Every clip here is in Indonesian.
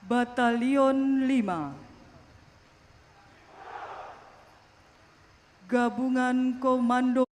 Batalion 5, Gabungan Komando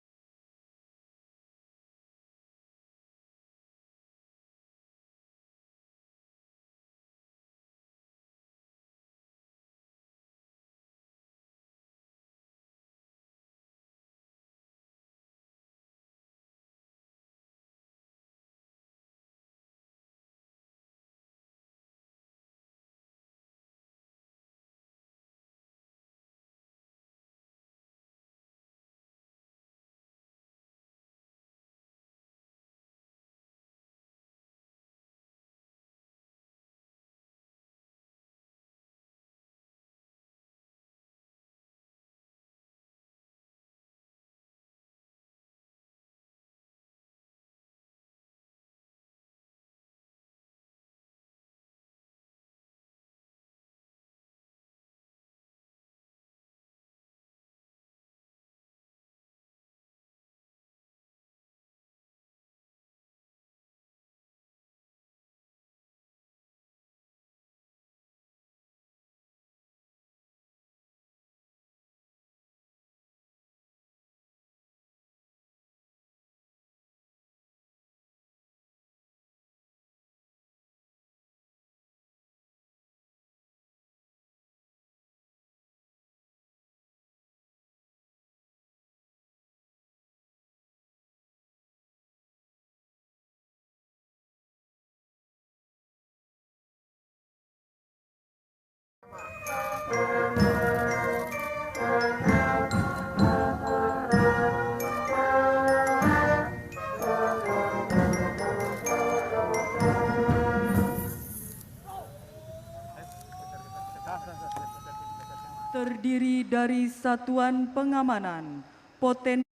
terdiri dari Satuan Pengamanan Potensi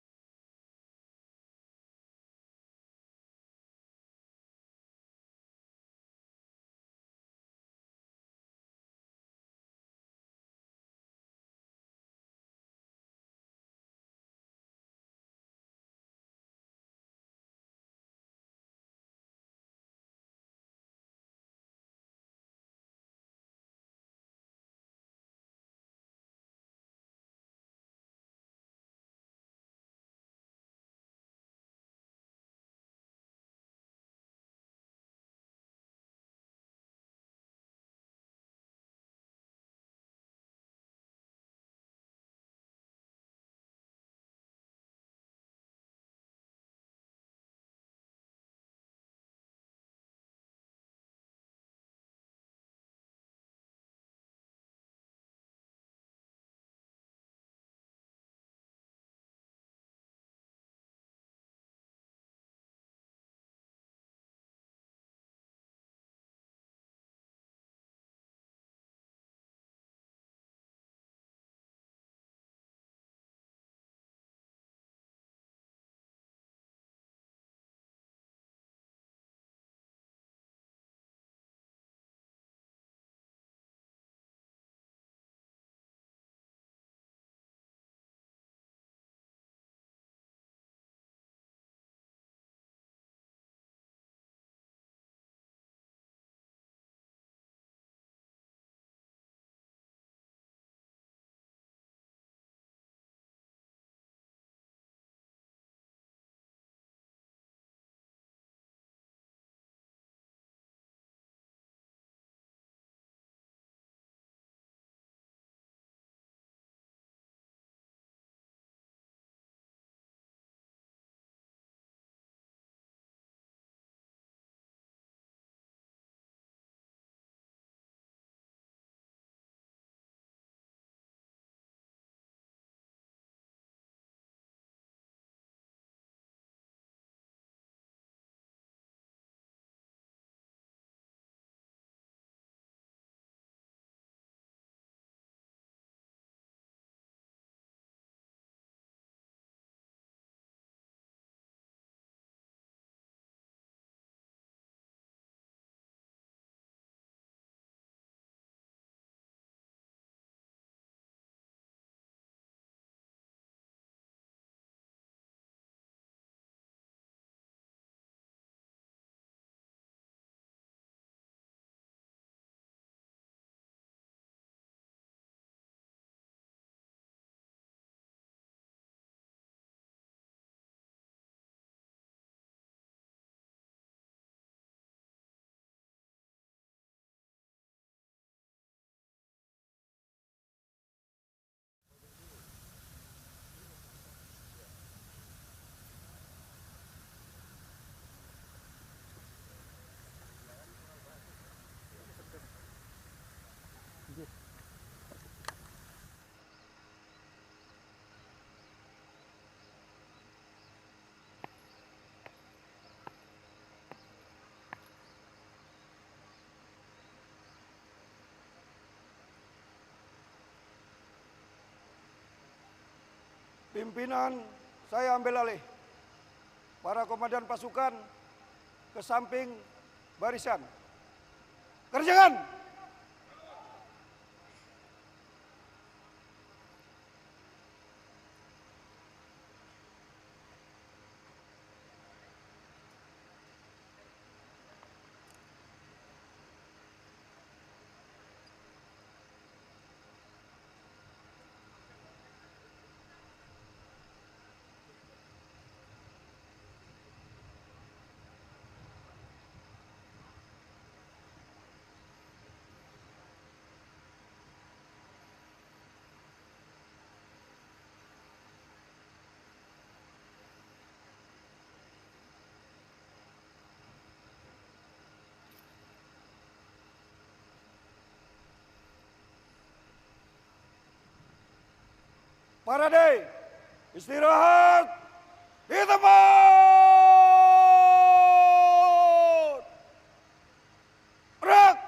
Pimpinan saya ambil alih. Para komandan pasukan ke samping barisan. Kerjakan! Parade, istirahat di tempat. Gerak.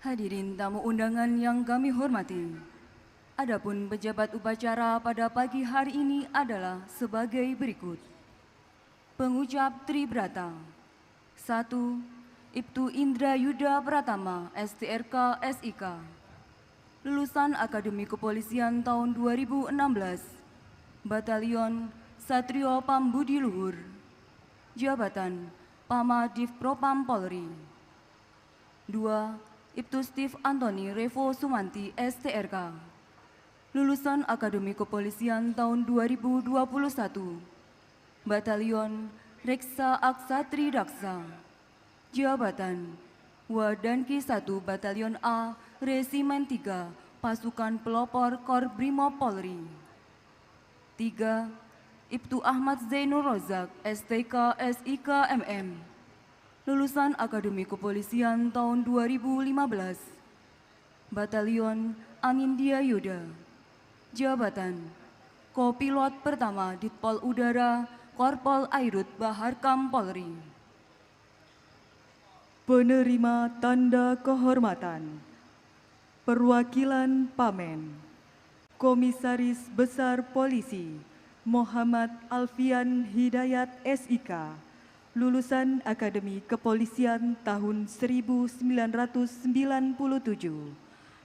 Hadirin tamu undangan yang kami hormati, adapun pejabat upacara pada pagi hari ini adalah sebagai berikut. Pengucap Tribrata. 1. Ibtu Indra Yuda Pratama, STRK SIK. Lulusan Akademi Kepolisian tahun 2016. Batalion Satrio Pambudi Luhur. Jabatan Pama Div Propam Polri. 2. Ibtu Steve Anthony Revo Sumanti, STRK. Lulusan Akademi Kepolisian tahun 2021. Batalion Reksa Aksatri Daksa. Jabatan Wadanki 1 Batalion A Resimen 3 Pasukan Pelopor Kor Brimob Polri. 3. Ibtu Ahmad Zainur Rozak, STK SIK MM. Lulusan Akademi Kepolisian tahun 2015. Batalion Anindya Yuda. Jabatan Kopilot Pertama Ditpol Udara Korpol Airut Baharkam Polri. Penerima tanda kehormatan. Perwakilan Pamen. Komisaris Besar Polisi Muhammad Alfian Hidayat SIK, lulusan Akademi Kepolisian tahun 1997,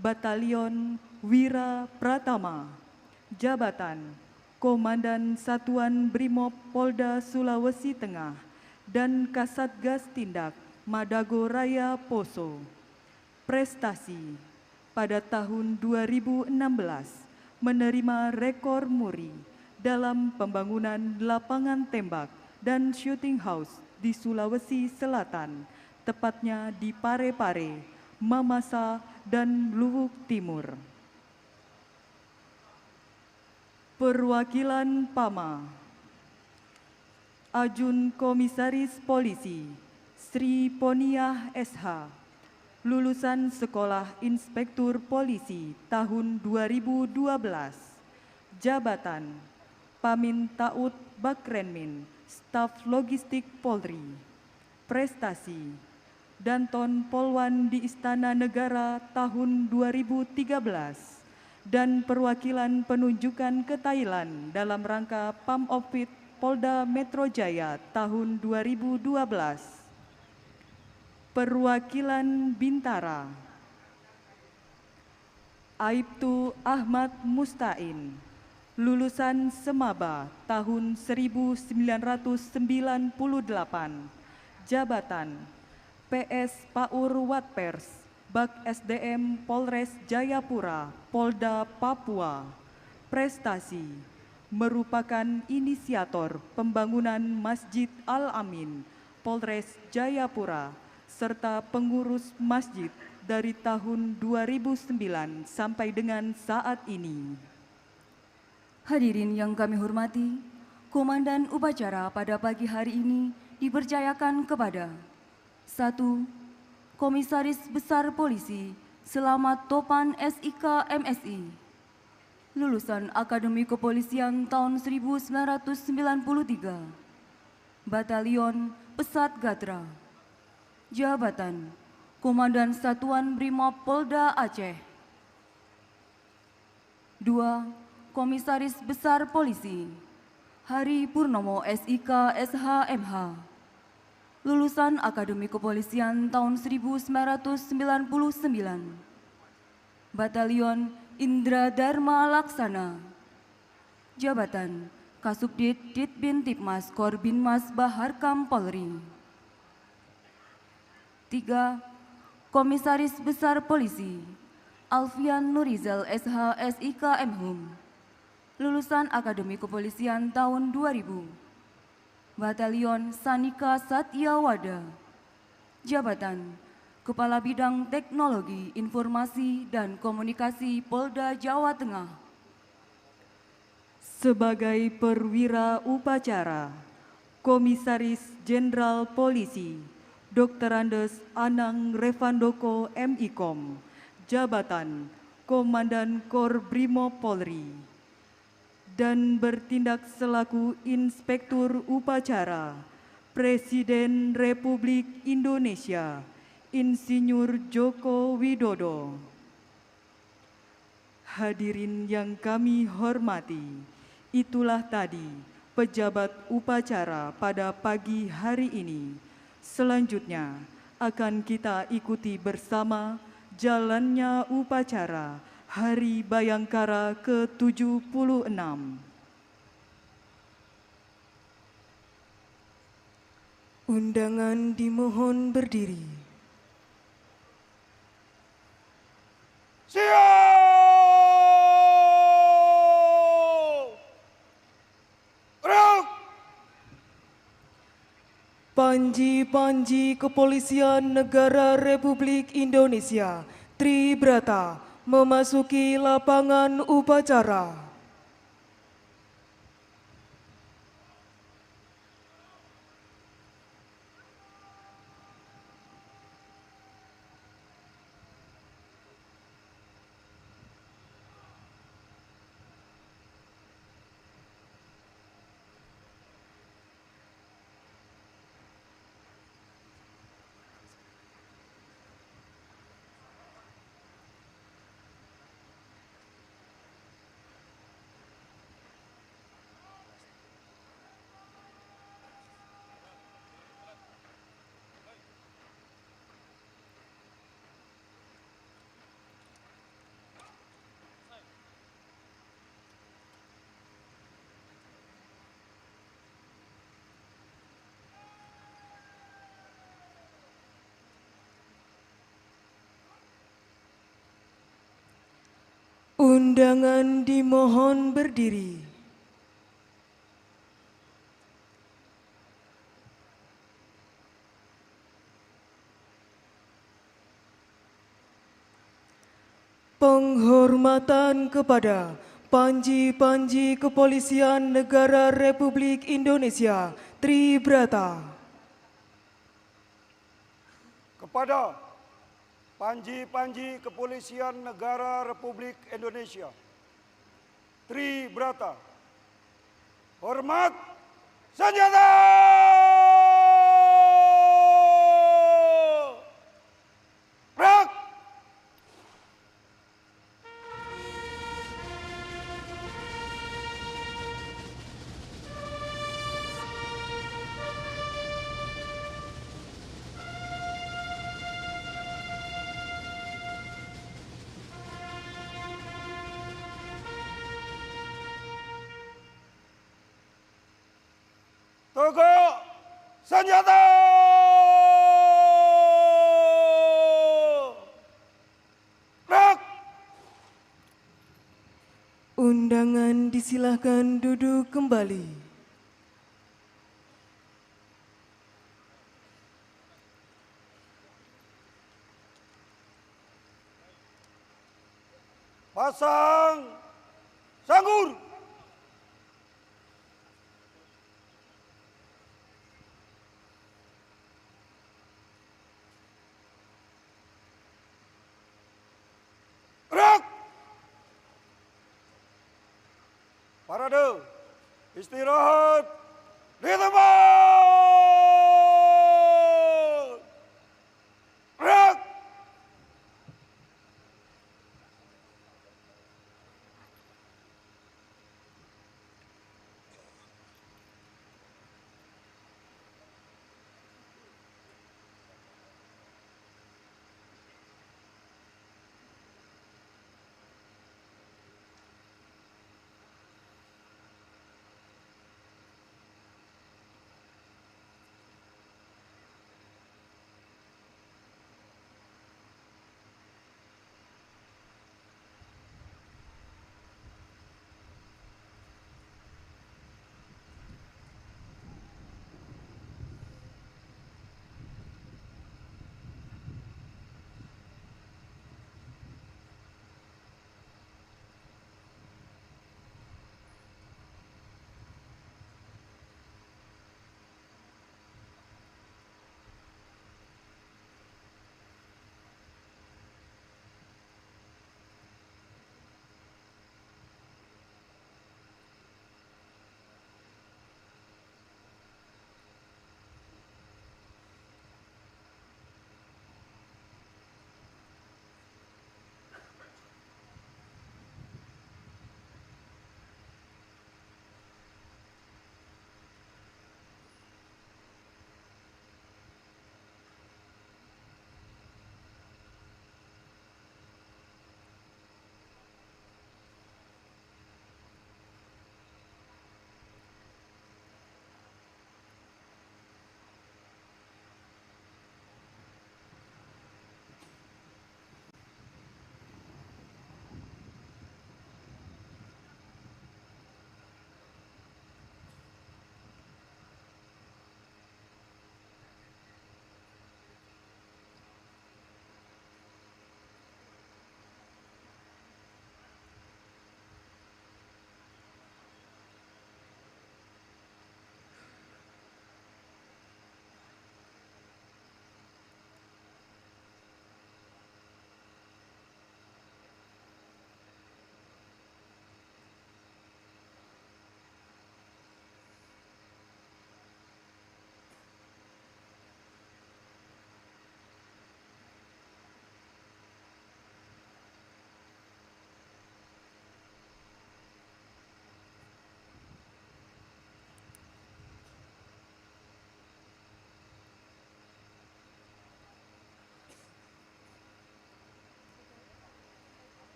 Batalion Wira Pratama. Jabatan Komandan Satuan Brimob Polda Sulawesi Tengah dan Kasatgas Tindak Madago Raya Poso. Prestasi pada tahun 2016 menerima rekor muri dalam pembangunan lapangan tembak dan shooting house di Sulawesi Selatan, tepatnya di Parepare, Mamasa, dan Luwuk Timur. Perwakilan Pama. Ajun Komisaris Polisi Sri Poniah SH, lulusan Sekolah Inspektur Polisi tahun 2012. Jabatan Pamin Taud Bakrenmin, Staf Logistik Polri. Prestasi Danton Polwan di Istana Negara tahun 2013 dan perwakilan penunjukan ke Thailand dalam rangka Pamopfit Polda Metro Jaya tahun 2012. Perwakilan Bintara. Aibtu Ahmad Mustain, lulusan Semaba tahun 1998. Jabatan PS Paur Watpers, Bak SDM Polres Jayapura, Polda Papua. Prestasi merupakan inisiator pembangunan Masjid Al-Amin, Polres Jayapura, serta pengurus masjid dari tahun 2009 sampai dengan saat ini. Hadirin yang kami hormati, Komandan Upacara pada pagi hari ini dipercayakan kepada 1. Komisaris Besar Polisi Selamat Topan SIK MSI, lulusan Akademi Kepolisian tahun 1993, Batalion Pesat Gatra. Jabatan Komandan Satuan Brimob Polda Aceh. 2. Komisaris Besar Polisi Hari Purnomo SIK SHMH, lulusan Akademi Kepolisian tahun 1999, Batalion Indra Dharma Laksana. Jabatan Kasubdit Ditbin Tipmas Korbinmas Baharkam Polri. 3. Komisaris Besar Polisi Alfian Nurizal SH SIK Mhum, lulusan Akademi Kepolisian tahun 2000, Batalion Sanika Satyawada. Jabatan Kepala Bidang Teknologi Informasi dan Komunikasi Polda Jawa Tengah. Sebagai perwira upacara, Komisaris Jenderal Polisi Dr. Andes Anang Revandoko MIKOM, jabatan Komandan Kor Brimob Polri, dan bertindak selaku Inspektur Upacara Presiden Republik Indonesia Insinyur Joko Widodo. Hadirin yang kami hormati, itulah tadi pejabat upacara pada pagi hari ini. Selanjutnya akan kita ikuti bersama jalannya upacara Hari Bayangkara ke-76. Undangan dimohon berdiri. Siap! Gerak! Panji-panji Kepolisian Negara Republik Indonesia Tribrata memasuki lapangan upacara. Undangan dimohon berdiri. Penghormatan kepada Panji-panji Kepolisian Negara Republik Indonesia Tribrata. Kepada Panji-panji Kepolisian Negara Republik Indonesia Tribrata, hormat senjata! Gerak! Tegak senjata! Gerak! Undangan disilahkan duduk kembali. Pasang sanggur! Gerak! Parade, istirahat di tempat.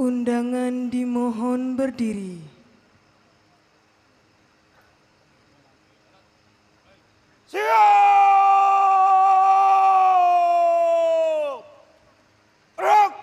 Undangan dimohon berdiri. Siap! Gerak!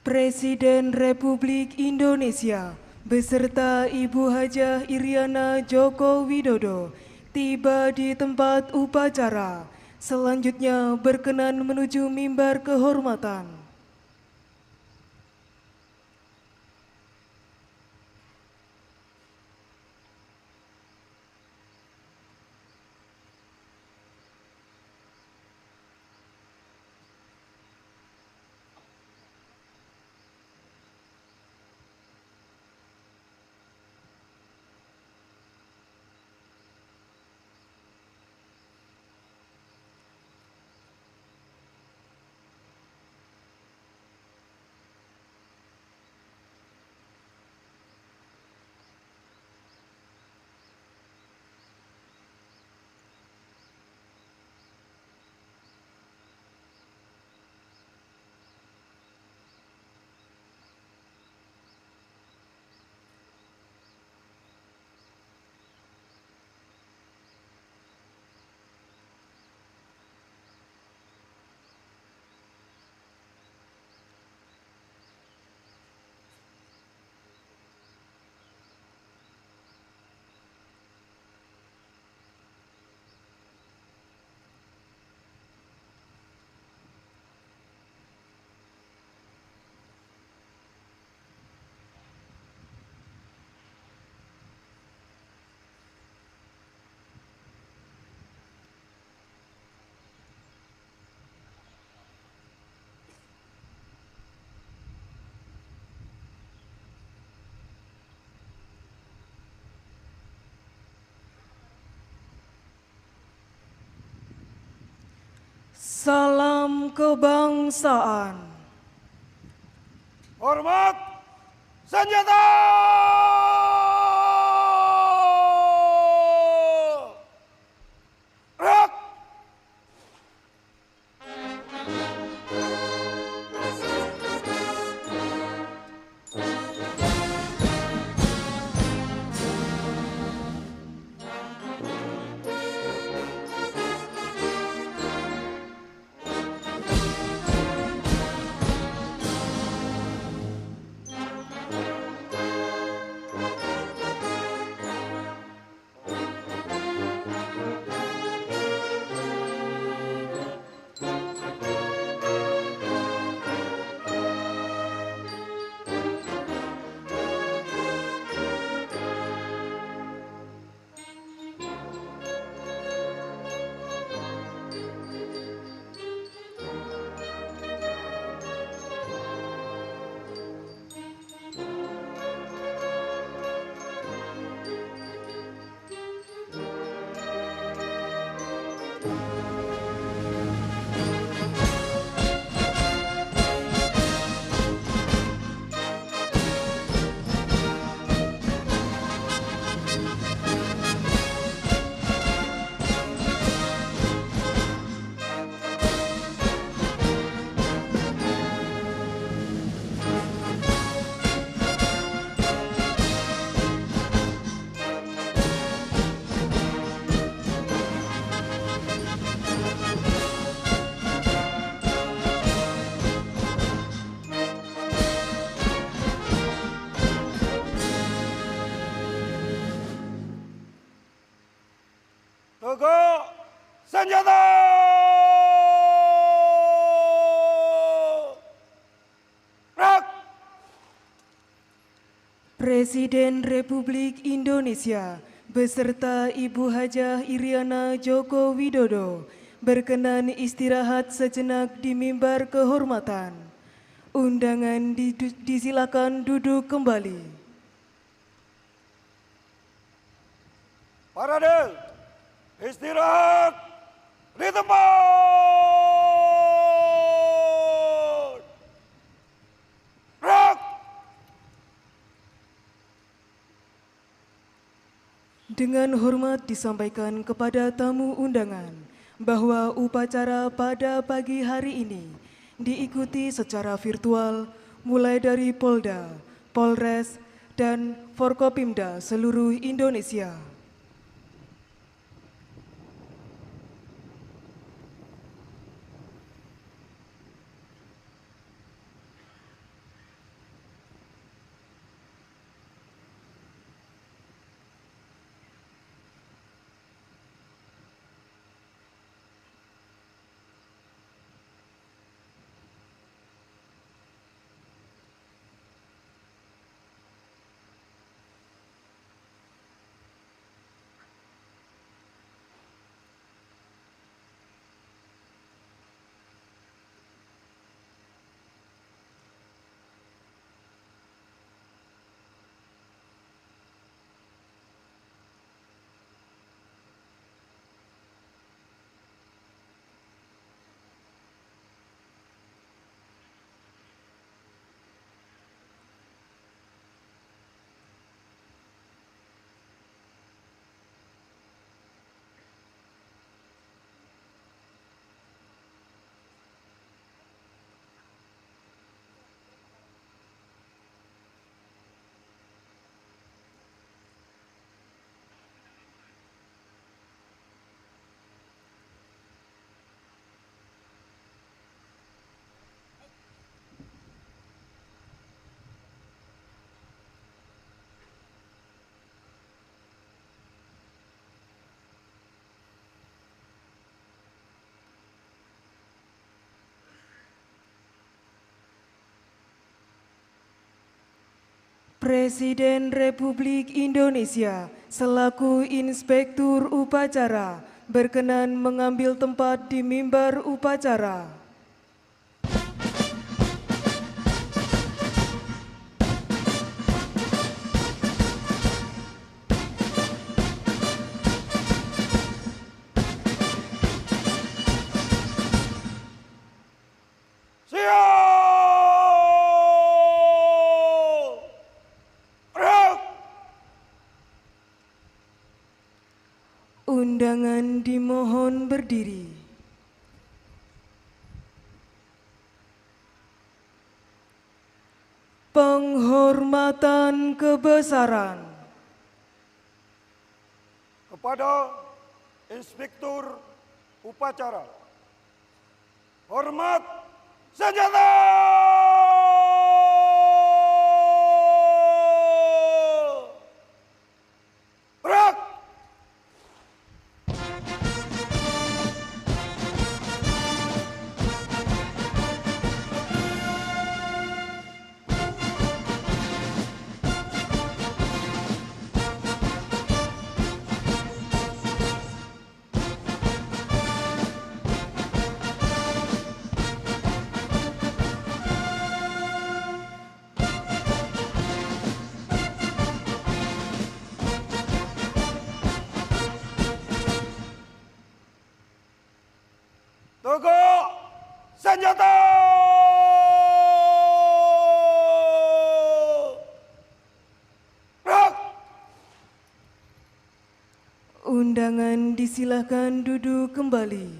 Presiden Republik Indonesia beserta Ibu Hajah Iriana Joko Widodo tiba di tempat upacara. Selanjutnya berkenan menuju mimbar kehormatan. Salam kebangsaan. Hormat senjata! Gerak! Tegak senjata! Gerak! Presiden Republik Indonesia beserta Ibu Hajah Iriana Joko Widodo berkenan istirahat sejenak di mimbar kehormatan. Undangan disilakan duduk kembali. Parade, istirahat di tempat. Gerak. Dengan hormat disampaikan kepada tamu undangan bahwa upacara pada pagi hari ini diikuti secara virtual mulai dari Polda, Polres, dan Forkopimda seluruh Indonesia. Presiden Republik Indonesia selaku Inspektur Upacara berkenan mengambil tempat di mimbar upacara. Undangan dimohon berdiri. Penghormatan kebesaran Kepada Inspektur Upacara. Hormat senjata. Gerak. Tegak senjata. Gerak. Undangan disilahkan duduk kembali.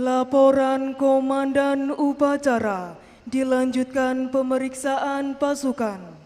Laporan Komandan Upacara, dilanjutkan pemeriksaan pasukan.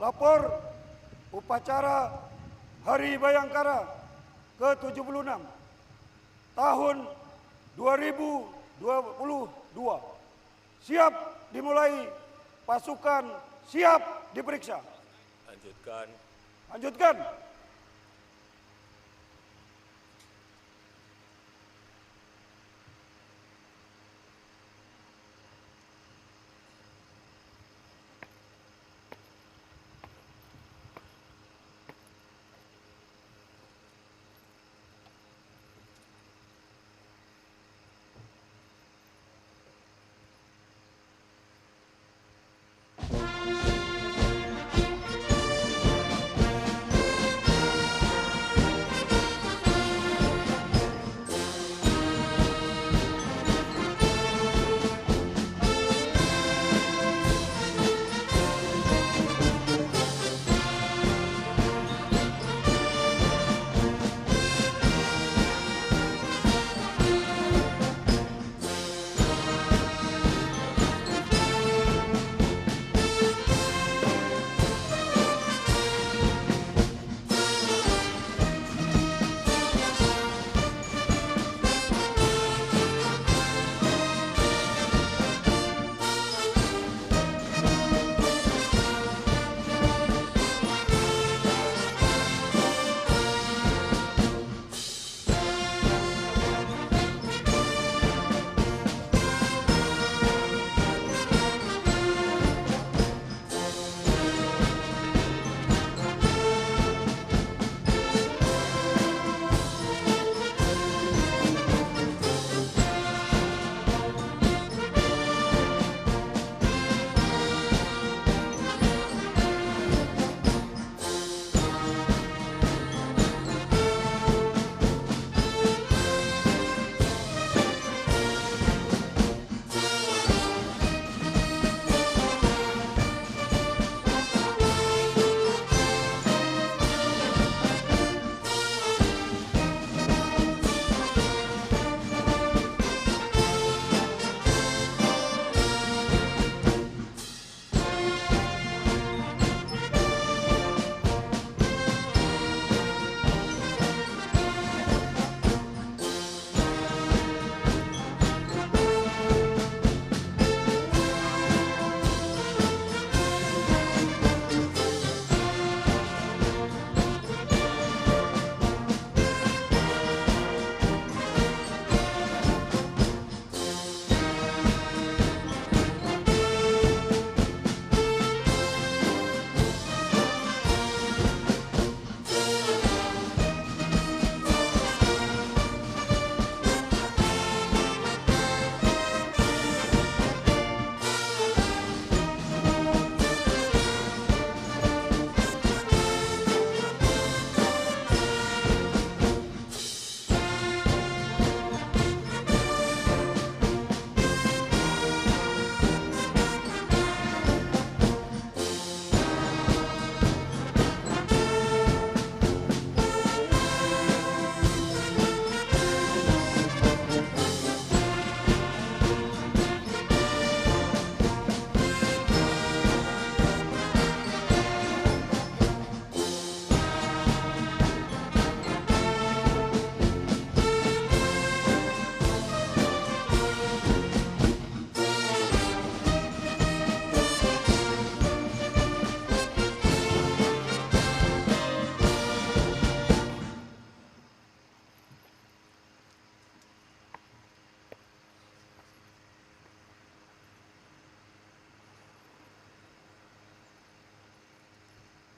Lapor upacara Hari Bayangkara ke-76 tahun 2022. Siap dimulai, pasukan siap diperiksa. Lanjutkan. Lanjutkan.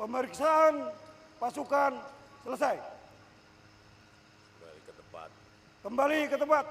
Pemeriksaan pasukan selesai. Kembali ke tempat. Kembali ke tempat.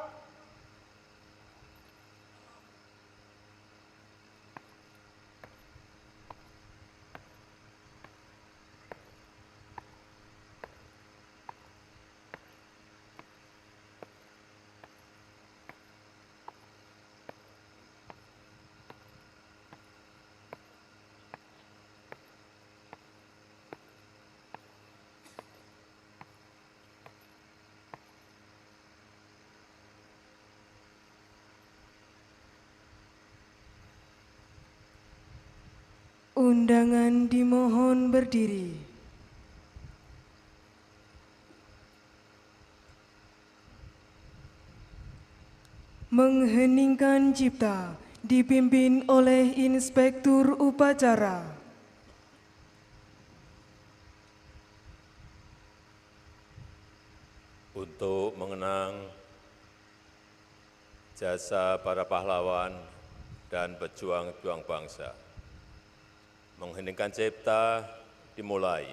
Undangan dimohon berdiri. Mengheningkan cipta dipimpin oleh Inspektur Upacara. Untuk mengenang jasa para pahlawan dan pejuang-pejuang bangsa. Mengheningkan cipta dimulai.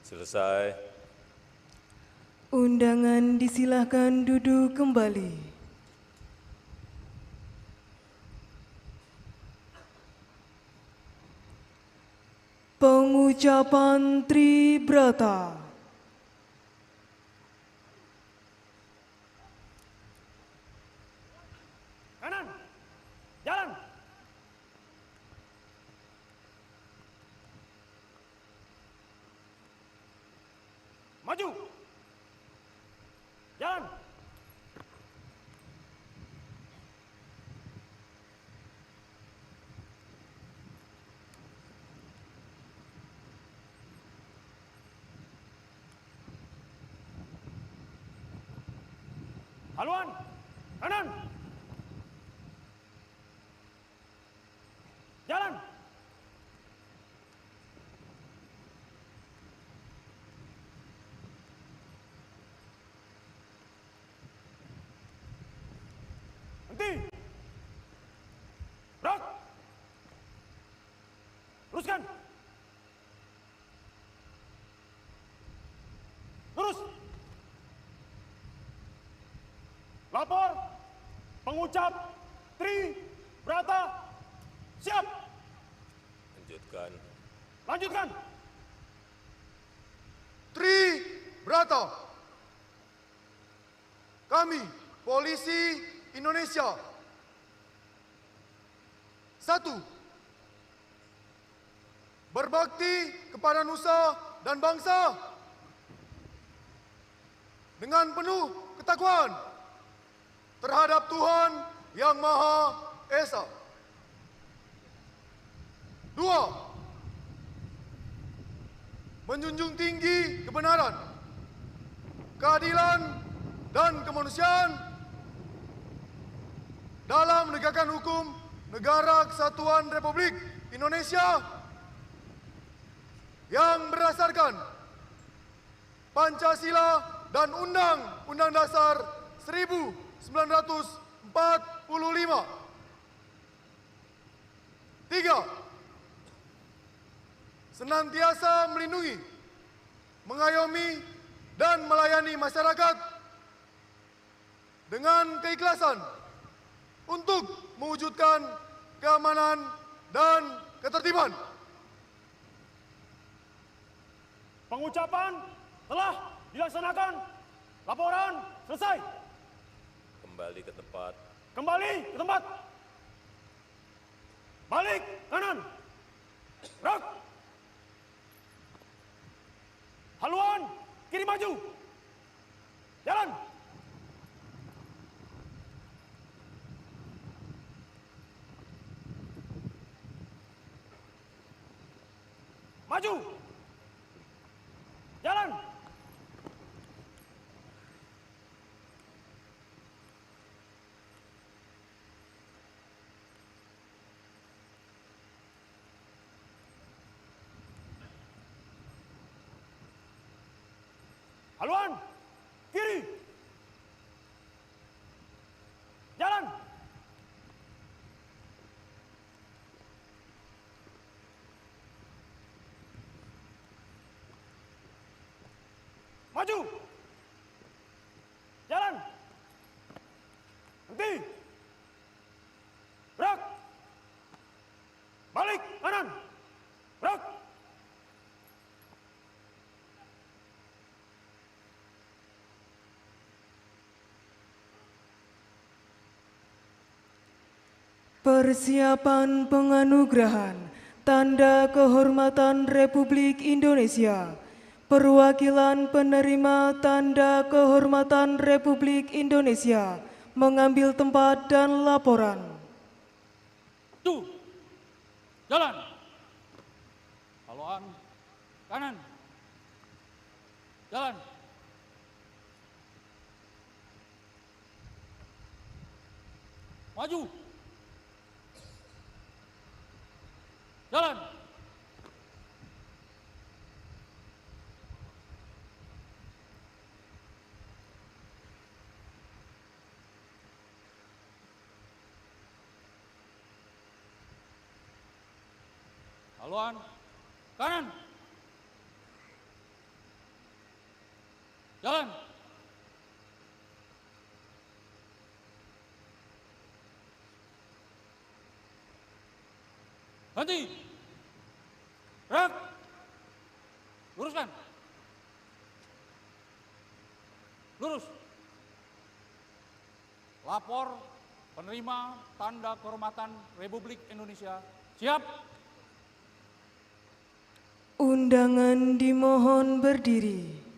Selesai. Undangan disilahkan duduk kembali. Pengucapan Tribrata. Kanan, jalan. Maju. Jalan. Haluan, kanan. Jalan. Henti. Gerak. Teruskan. Lurus. Lapor. Pengucap Tribrata. Siap. Lanjutkan. Lanjutkan. Tribrata. Kami, Polisi Indonesia. 1. Berbakti kepada nusa dan bangsa dengan penuh ketakwaan terhadap Tuhan Yang Maha Esa. 2. Menjunjung tinggi kebenaran, keadilan, dan kemanusiaan dalam menegakkan hukum Negara Kesatuan Republik Indonesia yang berdasarkan Pancasila dan Undang-Undang Dasar 1945. 3. Senantiasa melindungi, mengayomi, dan melayani masyarakat dengan keikhlasan untuk mewujudkan keamanan dan ketertiban. Pengucapan telah dilaksanakan. Laporan selesai. Kembali ke tempat. Kembali ke tempat. Balik kanan. Gerak. Haluan kiri maju. Jalan. Maju. Jalan. Haluan kiri. Jalan. Maju. Jalan. Berhenti. Gerak. Balik kanan. Gerak. Persiapan penganugerahan Tanda Kehormatan Republik Indonesia. Perwakilan penerima Tanda Kehormatan Republik Indonesia mengambil tempat dan laporan. Tuh, jalan. Haluan kanan. Jalan. Maju. Jalan. Haluan kanan. Jalan. Henti. Gerak. Luruskan. Lurus. Lapor penerima Tanda Kehormatan Republik Indonesia. Siap. Undangan dimohon berdiri.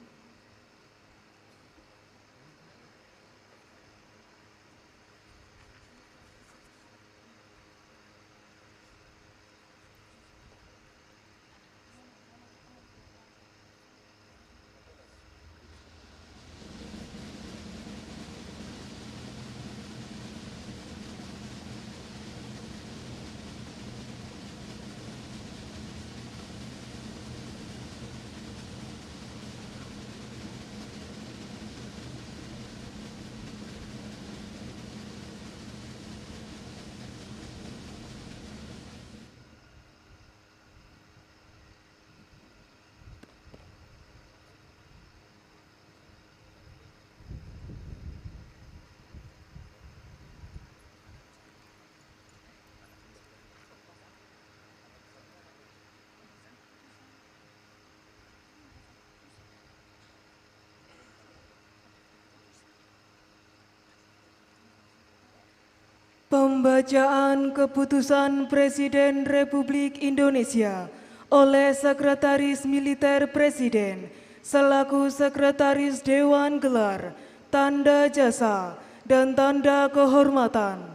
Pembacaan Keputusan Presiden Republik Indonesia oleh Sekretaris Militer Presiden selaku Sekretaris Dewan Gelar, Tanda Jasa, dan Tanda Kehormatan.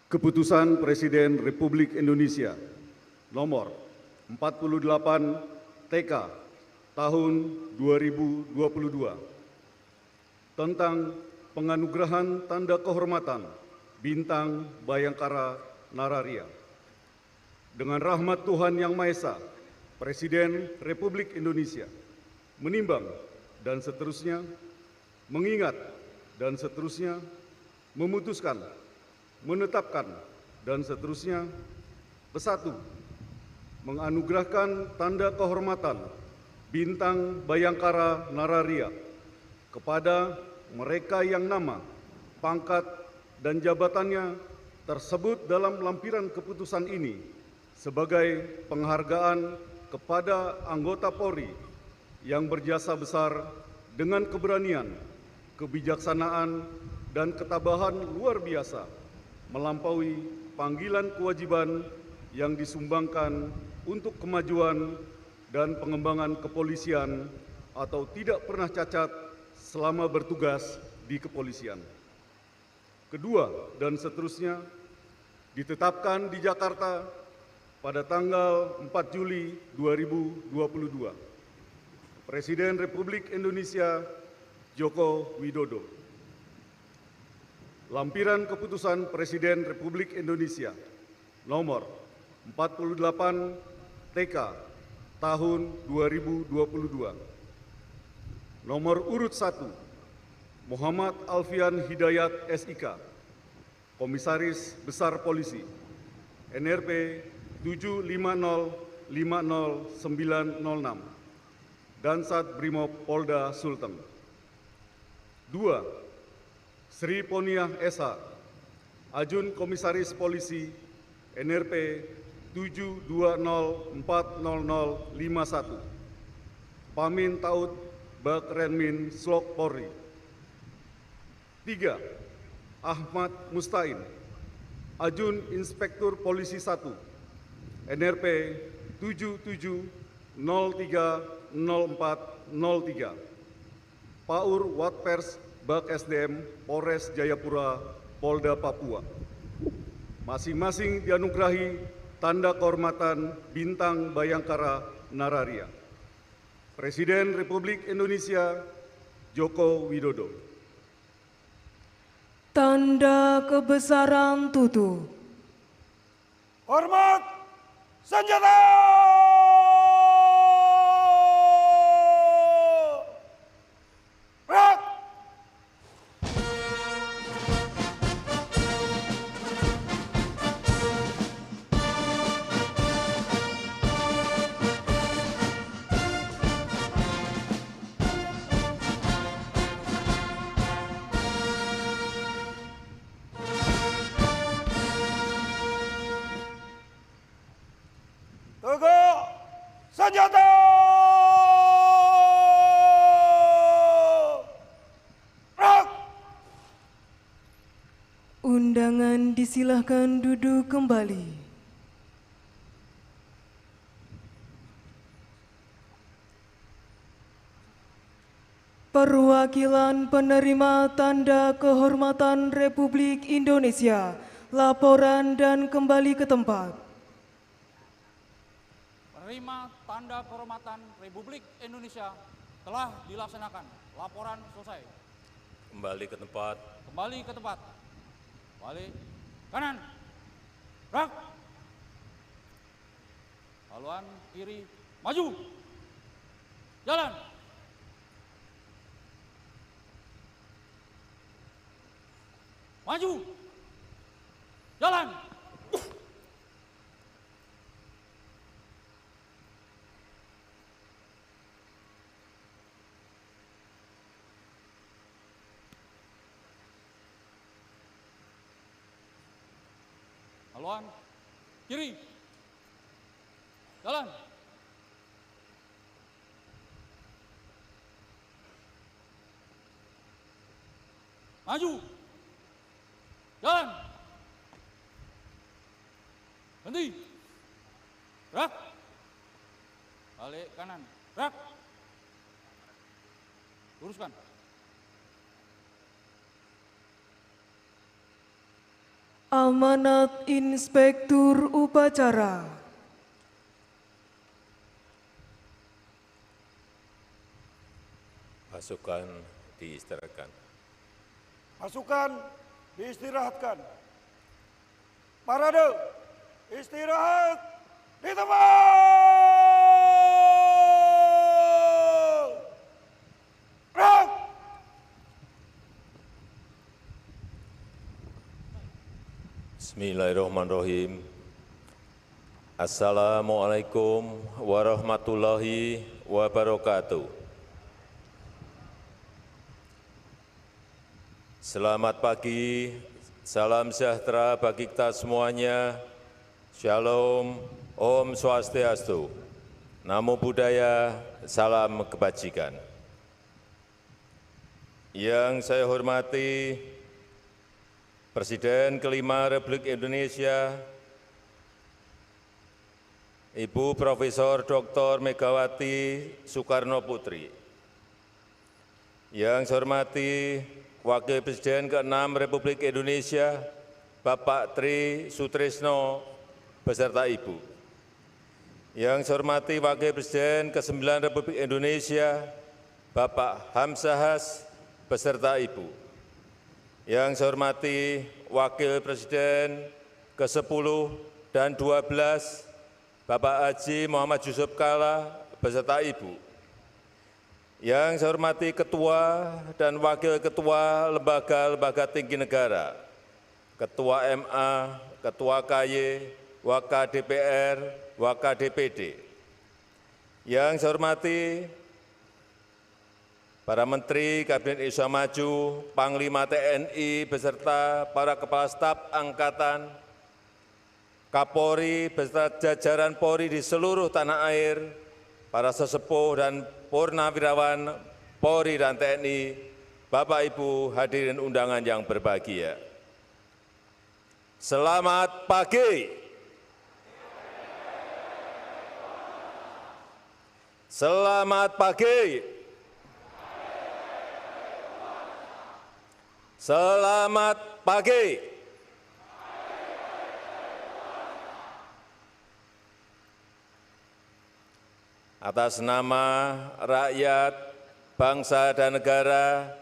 Keputusan Presiden Republik Indonesia nomor 48 TK tahun 2022 tentang penganugerahan Tanda Kehormatan Bintang Bayangkara Nararia. Dengan rahmat Tuhan Yang Maha Esa, Presiden Republik Indonesia menimbang dan seterusnya, mengingat dan seterusnya, memutuskan, menetapkan dan seterusnya, ke-1, menganugerahkan Tanda Kehormatan Bintang Bayangkara Nararia kepada mereka yang nama, pangkat, dan jabatannya tersebut dalam lampiran keputusan ini sebagai penghargaan kepada anggota Polri yang berjasa besar dengan keberanian, kebijaksanaan, dan ketabahan luar biasa melampaui panggilan kewajiban yang disumbangkan untuk kemajuan dan pengembangan kepolisian atau tidak pernah cacat selama bertugas di kepolisian. Kedua, dan seterusnya, ditetapkan di Jakarta pada tanggal 4 Juli 2022. Presiden Republik Indonesia Joko Widodo. Lampiran Keputusan Presiden Republik Indonesia nomor 48 TK tahun 2022. Nomor urut 1 Muhammad Alfian Hidayat SIK, Komisaris Besar Polisi, NRP 750500906, Dansat Brimob Polda Sulteng. 2. Sri Poniah SH, Ajun Komisaris Polisi, NRP 7204051, Pamin Taud Bak Renmin Slok Polri. 3. Ahmad Mustain, Ajun Inspektur Polisi 1, NRP 77030403, Paur Watpers Bak SDM Polres Jayapura, Polda Papua. Masing-masing dianugerahi Tanda Kehormatan Bintang Bayangkara Nararia. Presiden Republik Indonesia Joko Widodo. Tanda Kebesaran Tutu. Hormat senjata! Gerak! Tegak senjata! Gerak! Undangan disilahkan duduk kembali. Perwakilan penerima Tanda Kehormatan Republik Indonesia, laporan dan kembali ke tempat. Penerima Tanda Kehormatan Republik Indonesia telah dilaksanakan. Laporan selesai. Kembali ke tempat. Kembali ke tempat. Balik kanan. Gerak. Haluan kiri. Maju. Jalan. Maju. Jalan. Haluan kiri. Jalan. Maju. Jalan. Berhenti. Gerak. Balik kanan. Gerak. Luruskan. Amanat Inspektur Upacara. Pasukan diistirahatkan. Pasukan diistirahatkan. Parade istirahat di tempat. Gerak! Bismillahirrahmanirrahim. Assalamualaikum warahmatullahi wabarakatuh. Selamat pagi Salam sejahtera bagi kita semuanya. Shalom, Om Swastiastu, Namo Buddhaya, salam kebajikan. Yang saya hormati Presiden kelima Republik Indonesia, Ibu Profesor Dr. Megawati Soekarno Putri. Yang saya hormati Wakil Presiden ke-6 Republik Indonesia, Bapak Tri Sutrisno beserta Ibu. Yang saya hormati Wakil Presiden ke-9 Republik Indonesia, Bapak Hamzahas beserta Ibu. Yang saya hormati Wakil Presiden ke-10 dan 12, Bapak Haji Muhammad Yusuf Kalla beserta Ibu. Yang saya hormati Ketua dan Wakil Ketua Lembaga-Lembaga Tinggi Negara, Ketua MA, Ketua KY, Waka DPR, Waka DPD. Yang saya hormati para Menteri Kabinet Indonesia Maju, Panglima TNI beserta para Kepala Staf Angkatan, Kapolri beserta jajaran Polri di seluruh tanah air, para sesepuh dan purnawirawan Polri dan TNI, Bapak Ibu hadirin undangan yang berbahagia. Selamat pagi. Selamat pagi. Selamat pagi. Atas nama rakyat, bangsa, dan negara,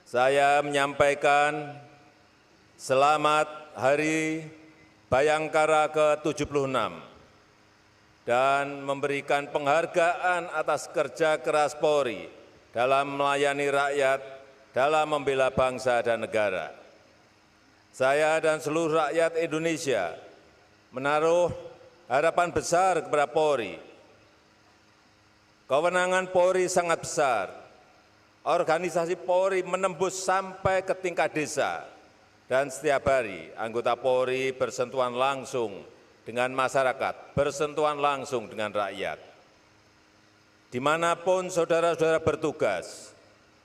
saya menyampaikan selamat Hari Bayangkara ke-76 dan memberikan penghargaan atas kerja keras Polri dalam melayani rakyat, dalam membela bangsa dan negara. Saya dan seluruh rakyat Indonesia menaruh harapan besar kepada Polri. Kewenangan Polri sangat besar. Organisasi Polri menembus sampai ke tingkat desa. Dan setiap hari anggota Polri bersentuhan langsung dengan masyarakat, bersentuhan langsung dengan rakyat. Dimanapun saudara-saudara bertugas,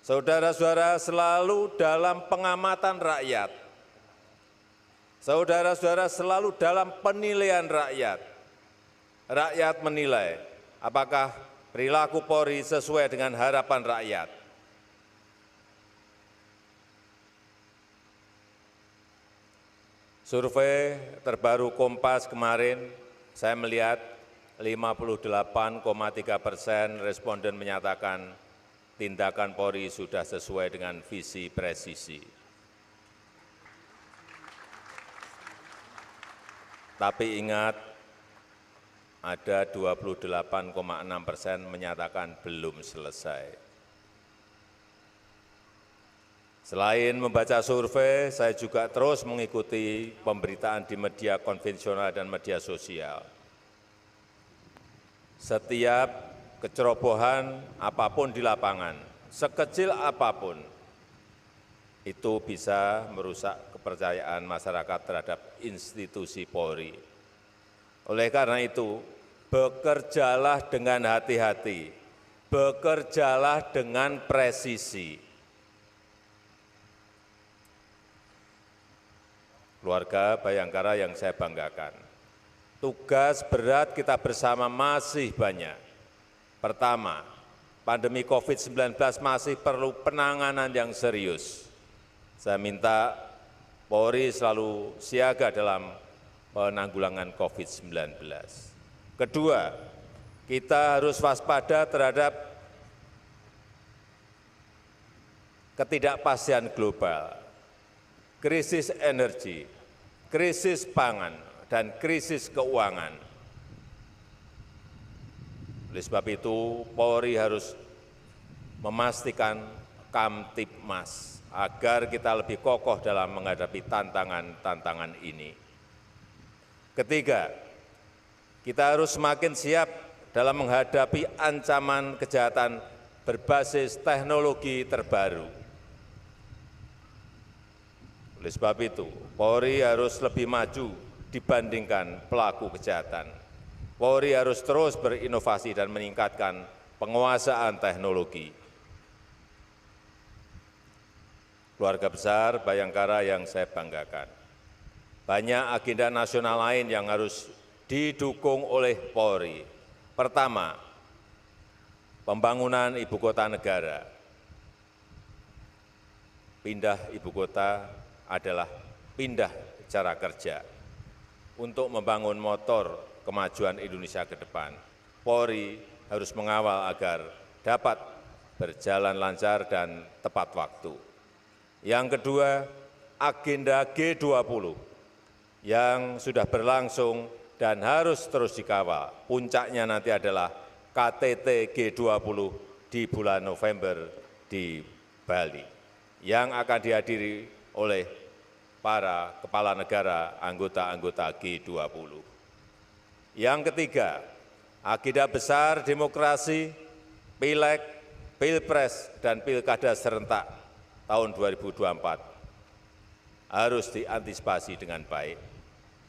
saudara-saudara selalu dalam pengamatan rakyat. Saudara-saudara selalu dalam penilaian rakyat. Rakyat menilai apakah perilaku Polri sesuai dengan harapan rakyat. Survei terbaru Kompas kemarin, saya melihat 58,3% responden menyatakan tindakan Polri sudah sesuai dengan visi presisi. Tapi ingat, ada 28,6% menyatakan belum selesai. Selain membaca survei, saya juga terus mengikuti pemberitaan di media konvensional dan media sosial. Setiap kecerobohan apapun di lapangan, sekecil apapun, itu bisa merusak kepercayaan masyarakat terhadap institusi Polri. Oleh karena itu, bekerjalah dengan hati-hati, bekerjalah dengan presisi. Keluarga Bayangkara yang saya banggakan, tugas berat kita bersama masih banyak. Pertama, pandemi COVID-19 masih perlu penanganan yang serius. Saya minta Polri selalu siaga dalam penanggulangan COVID-19. Kedua, kita harus waspada terhadap ketidakpastian global, krisis energi, krisis pangan, dan krisis keuangan. Oleh sebab itu, Polri harus memastikan Kamtibmas agar kita lebih kokoh dalam menghadapi tantangan-tantangan ini. Ketiga, kita harus semakin siap dalam menghadapi ancaman kejahatan berbasis teknologi terbaru. Oleh sebab itu, Polri harus lebih maju dibandingkan pelaku kejahatan. Polri harus terus berinovasi dan meningkatkan penguasaan teknologi. Keluarga besar Bayangkara yang saya banggakan, banyak agenda nasional lain yang harus didukung oleh Polri. Pertama, pembangunan ibu kota negara. Pindah ibu kota adalah pindah cara kerja. Untuk membangun motor kemajuan Indonesia ke depan, Polri harus mengawal agar dapat berjalan lancar dan tepat waktu. Yang kedua, agenda G20 yang sudah berlangsung dan harus terus dikawal. Puncaknya nanti adalah KTT G20 di bulan November di Bali, yang akan dihadiri oleh para kepala negara anggota-anggota G20. Yang ketiga, agenda besar demokrasi, Pileg, Pilpres, dan Pilkada serentak tahun 2024 harus diantisipasi dengan baik.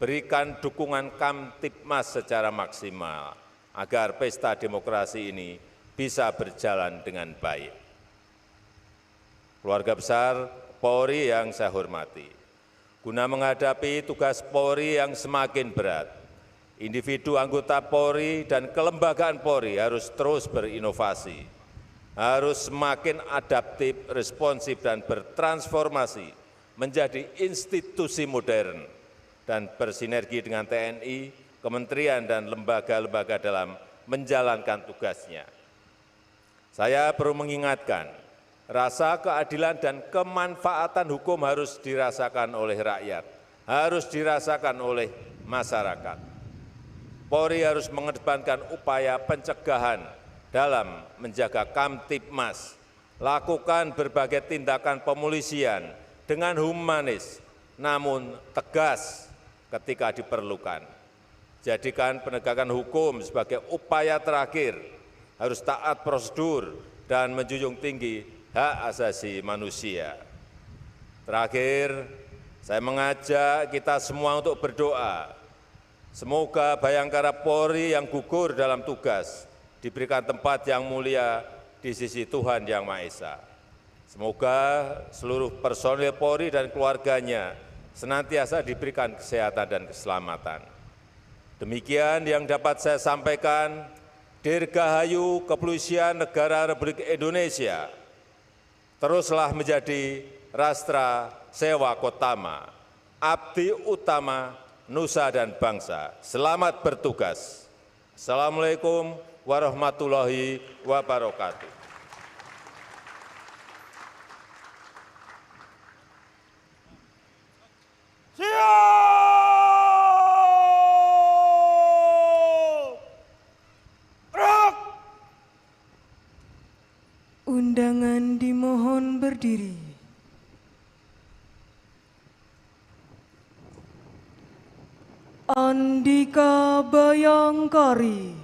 Berikan dukungan Kamtibmas secara maksimal agar pesta demokrasi ini bisa berjalan dengan baik. Keluarga besar Polri yang saya hormati, guna menghadapi tugas Polri yang semakin berat, individu anggota Polri dan kelembagaan Polri harus terus berinovasi, harus semakin adaptif, responsif, dan bertransformasi menjadi institusi modern dan bersinergi dengan TNI, kementerian, dan lembaga-lembaga dalam menjalankan tugasnya. Saya perlu mengingatkan, rasa keadilan dan kemanfaatan hukum harus dirasakan oleh rakyat, harus dirasakan oleh masyarakat. Polri harus mengedepankan upaya pencegahan dalam menjaga Kamtibmas, lakukan berbagai tindakan pemolisian dengan humanis, namun tegas ketika diperlukan. Jadikan penegakan hukum sebagai upaya terakhir, harus taat prosedur dan menjunjung tinggi hak asasi manusia. Terakhir, saya mengajak kita semua untuk berdoa. Semoga Bayangkara Polri yang gugur dalam tugas diberikan tempat yang mulia di sisi Tuhan Yang Maha Esa. Semoga seluruh personil Polri dan keluarganya senantiasa diberikan kesehatan dan keselamatan. Demikian yang dapat saya sampaikan. Dirgahayu Kepolisian Negara Republik Indonesia teruslah menjadi Rastra Sewa Kotama, abdi utama nusa dan bangsa. Selamat bertugas. Assalamualaikum warahmatullahi wabarakatuh. Siap! Gerak! Undangan dimohon berdiri. Andika Bayangkari.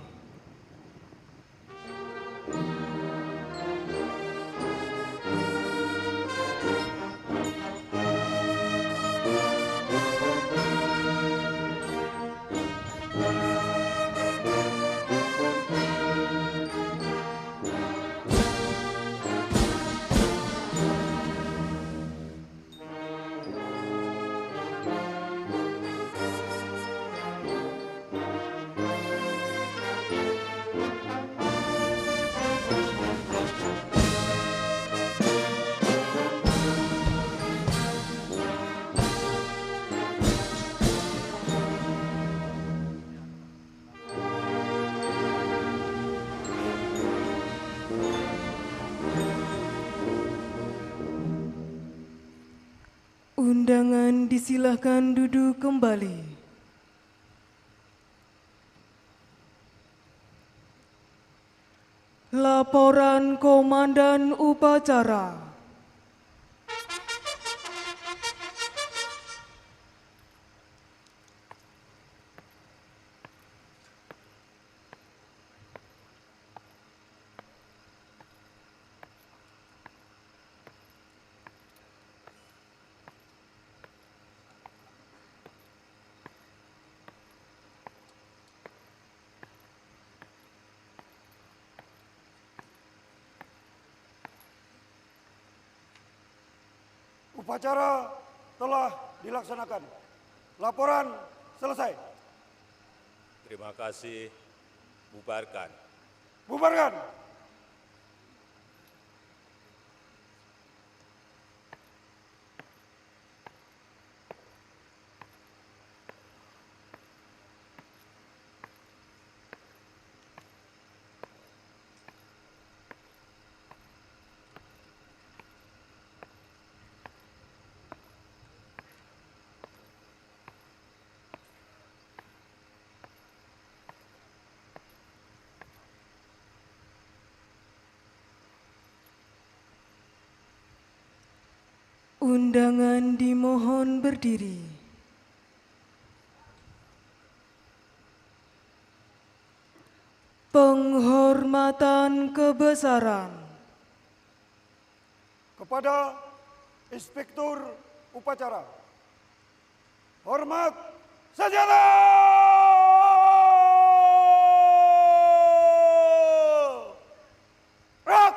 Undangan disilahkan duduk kembali. Laporan Komandan Upacara. Upacara telah dilaksanakan. Laporan selesai. Terima kasih. Bubarkan. Bubarkan. Undangan dimohon berdiri. Penghormatan kebesaran Kepada Inspektur Upacara. Hormat senjata! Rak!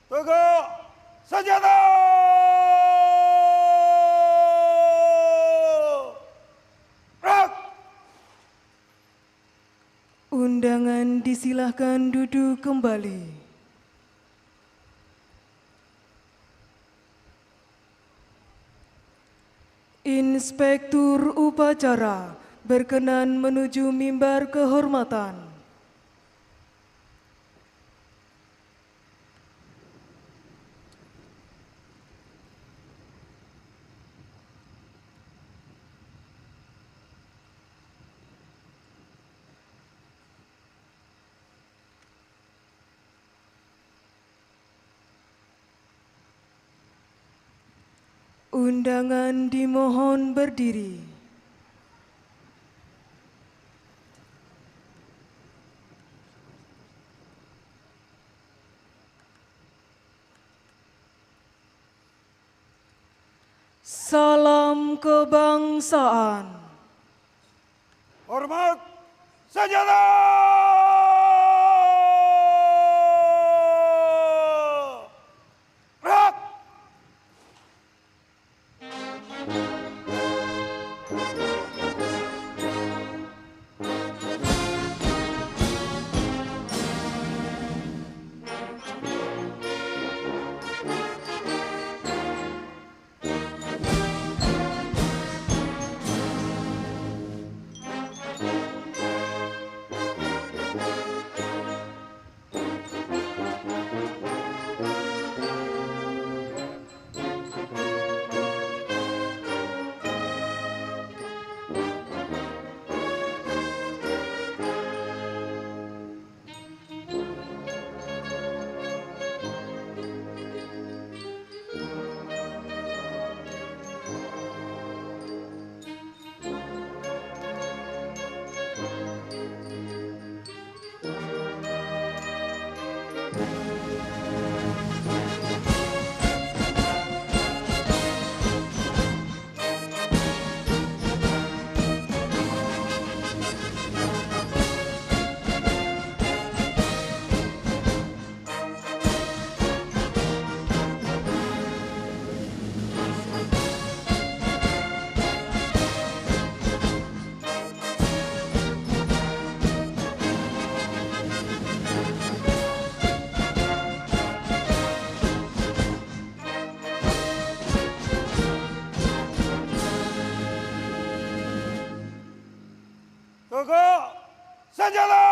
Tegak senjata! Rak! Undangan disilahkan duduk kembali. Inspektur Upacara berkenan menuju mimbar kehormatan. Undangan dimohon berdiri. Salam kebangsaan. Hormat senjata! Rak! Tegak senjata!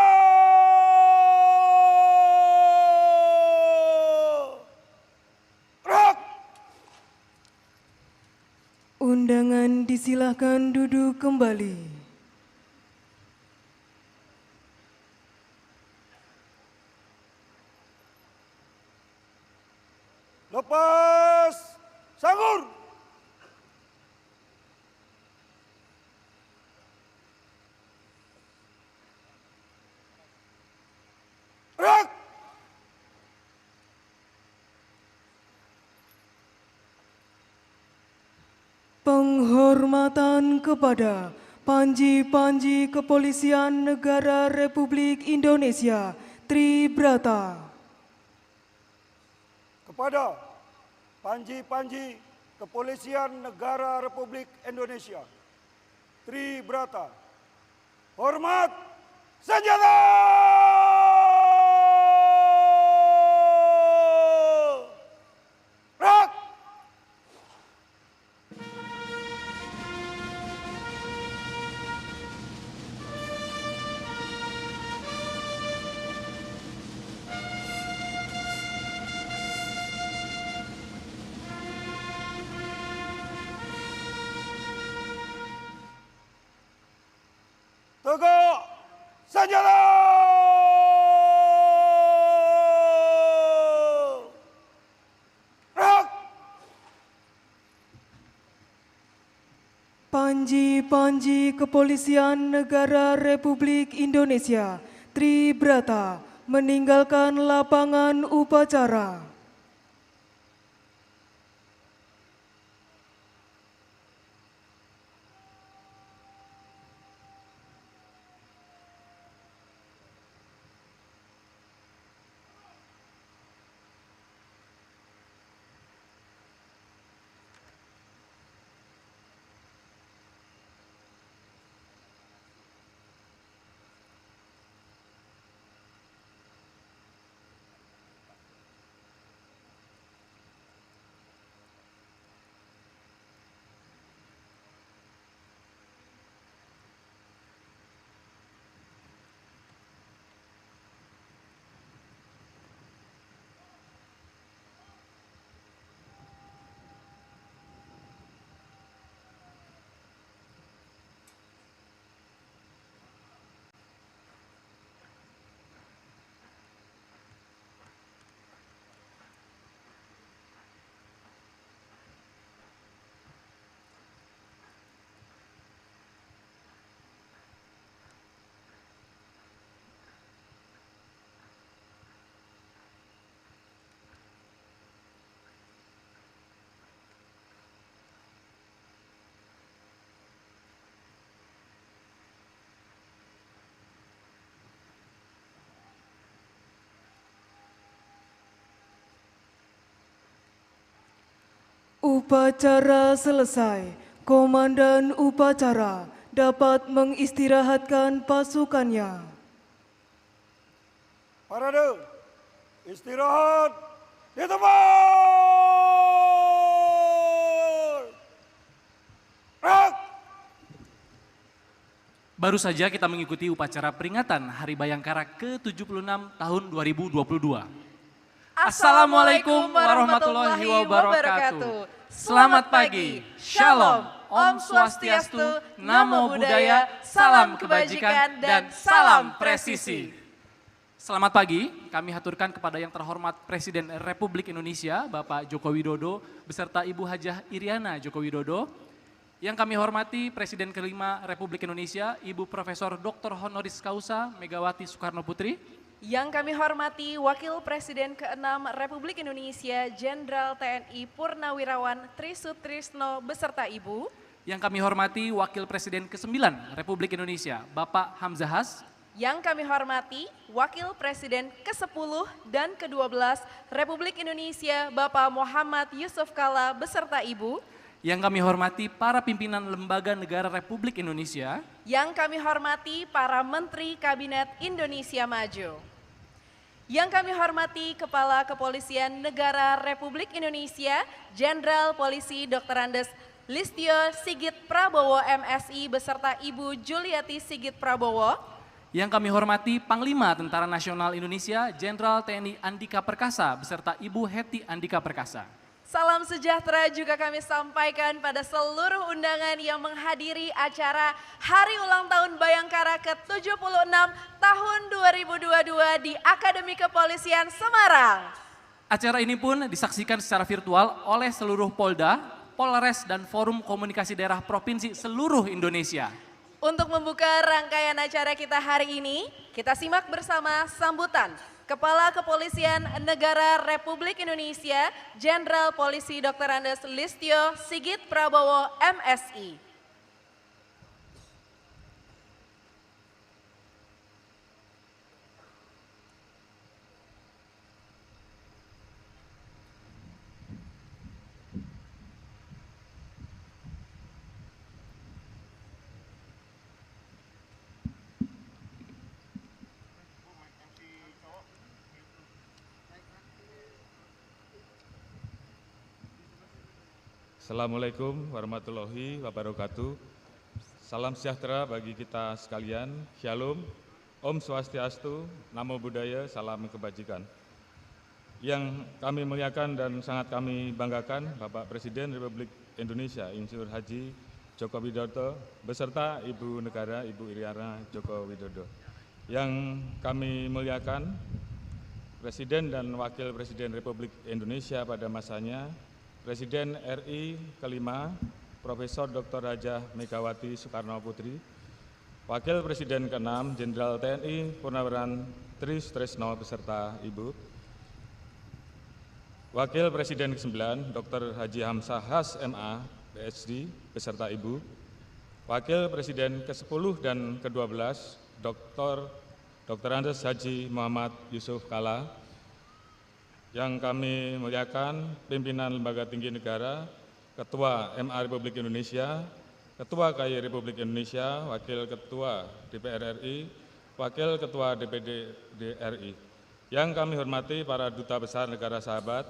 Rak! Undangan disilahkan duduk kembali. Penghormatan kepada Panji-Panji Kepolisian Negara Republik Indonesia Tribrata. Kepada Panji-Panji Kepolisian Negara Republik Indonesia Tribrata. Hormat senjata! Rak! Tegak senjata! Rak! Panji-Panji Kepolisian Negara Republik Indonesia Tribrata meninggalkan lapangan upacara. Upacara selesai, komandan upacara dapat mengistirahatkan pasukannya. Parade, istirahat di tempat. Rak! Baru saja kita mengikuti upacara peringatan Hari Bayangkara ke-76 tahun 2022. Assalamualaikum warahmatullahi wabarakatuh. Selamat pagi, Shalom, Om Swastiastu, Namo Buddhaya, Salam Kebajikan, dan Salam Presisi. Selamat pagi, kami haturkan kepada yang terhormat Presiden Republik Indonesia, Bapak Joko Widodo, beserta Ibu Hajah Iriana Joko Widodo. Yang kami hormati Presiden kelima Republik Indonesia, Ibu Profesor Dr. Honoris Causa Megawati Soekarno Putri. Yang kami hormati Wakil Presiden ke-6 Republik Indonesia, Jenderal TNI Purnawirawan Tri Sutrisno beserta Ibu. Yang kami hormati Wakil Presiden ke-9 Republik Indonesia, Bapak Hamzahas. Yang kami hormati Wakil Presiden ke-10 dan ke-12 Republik Indonesia, Bapak Muhammad Yusuf Kalla beserta Ibu. Yang kami hormati para pimpinan lembaga negara Republik Indonesia. Yang kami hormati para Menteri Kabinet Indonesia Maju. Yang kami hormati Kepala Kepolisian Negara Republik Indonesia, Jenderal Polisi Dr. Andes Listio Sigit Prabowo MSI beserta Ibu Juliati Sigit Prabowo. Yang kami hormati Panglima Tentara Nasional Indonesia, Jenderal TNI Andika Perkasa beserta Ibu Hetty Andika Perkasa. Salam sejahtera juga kami sampaikan pada seluruh undangan yang menghadiri acara Hari Ulang Tahun Bayangkara ke-76 tahun 2022 di Akademi Kepolisian Semarang. Acara ini pun disaksikan secara virtual oleh seluruh Polda, Polres, dan Forum Komunikasi Daerah Provinsi seluruh Indonesia. Untuk membuka rangkaian acara kita hari ini, kita simak bersama sambutan Kepala Kepolisian Negara Republik Indonesia, Jenderal Polisi Dr. Andes Listio Sigit Prabowo, MSI. Assalamualaikum warahmatullahi wabarakatuh. Salam sejahtera bagi kita sekalian. Shalom, Om Swastiastu, Namo Buddhaya, salam kebajikan. Yang kami muliakan dan sangat kami banggakan Bapak Presiden Republik Indonesia Insinyur Haji Joko Widodo beserta Ibu Negara Ibu Iriana Joko Widodo. Yang kami muliakan Presiden dan Wakil Presiden Republik Indonesia pada masanya, Presiden RI kelima, Profesor Dr. Hajah Megawati Soekarno Putri, Wakil Presiden ke-6, Jenderal TNI Purnawirawan Tri Sutresno beserta Ibu, Wakil Presiden ke-9, Dr. Haji Hamzah Has MA, PhD beserta Ibu, Wakil Presiden ke-10 dan ke-12, Dr. Andes Haji Muhammad Yusuf Kalla. Yang kami muliakan pimpinan Lembaga Tinggi Negara, Ketua MA Republik Indonesia, Ketua KAI Republik Indonesia, Wakil Ketua DPR RI, Wakil Ketua DPD RI. Yang kami hormati para Duta Besar Negara Sahabat,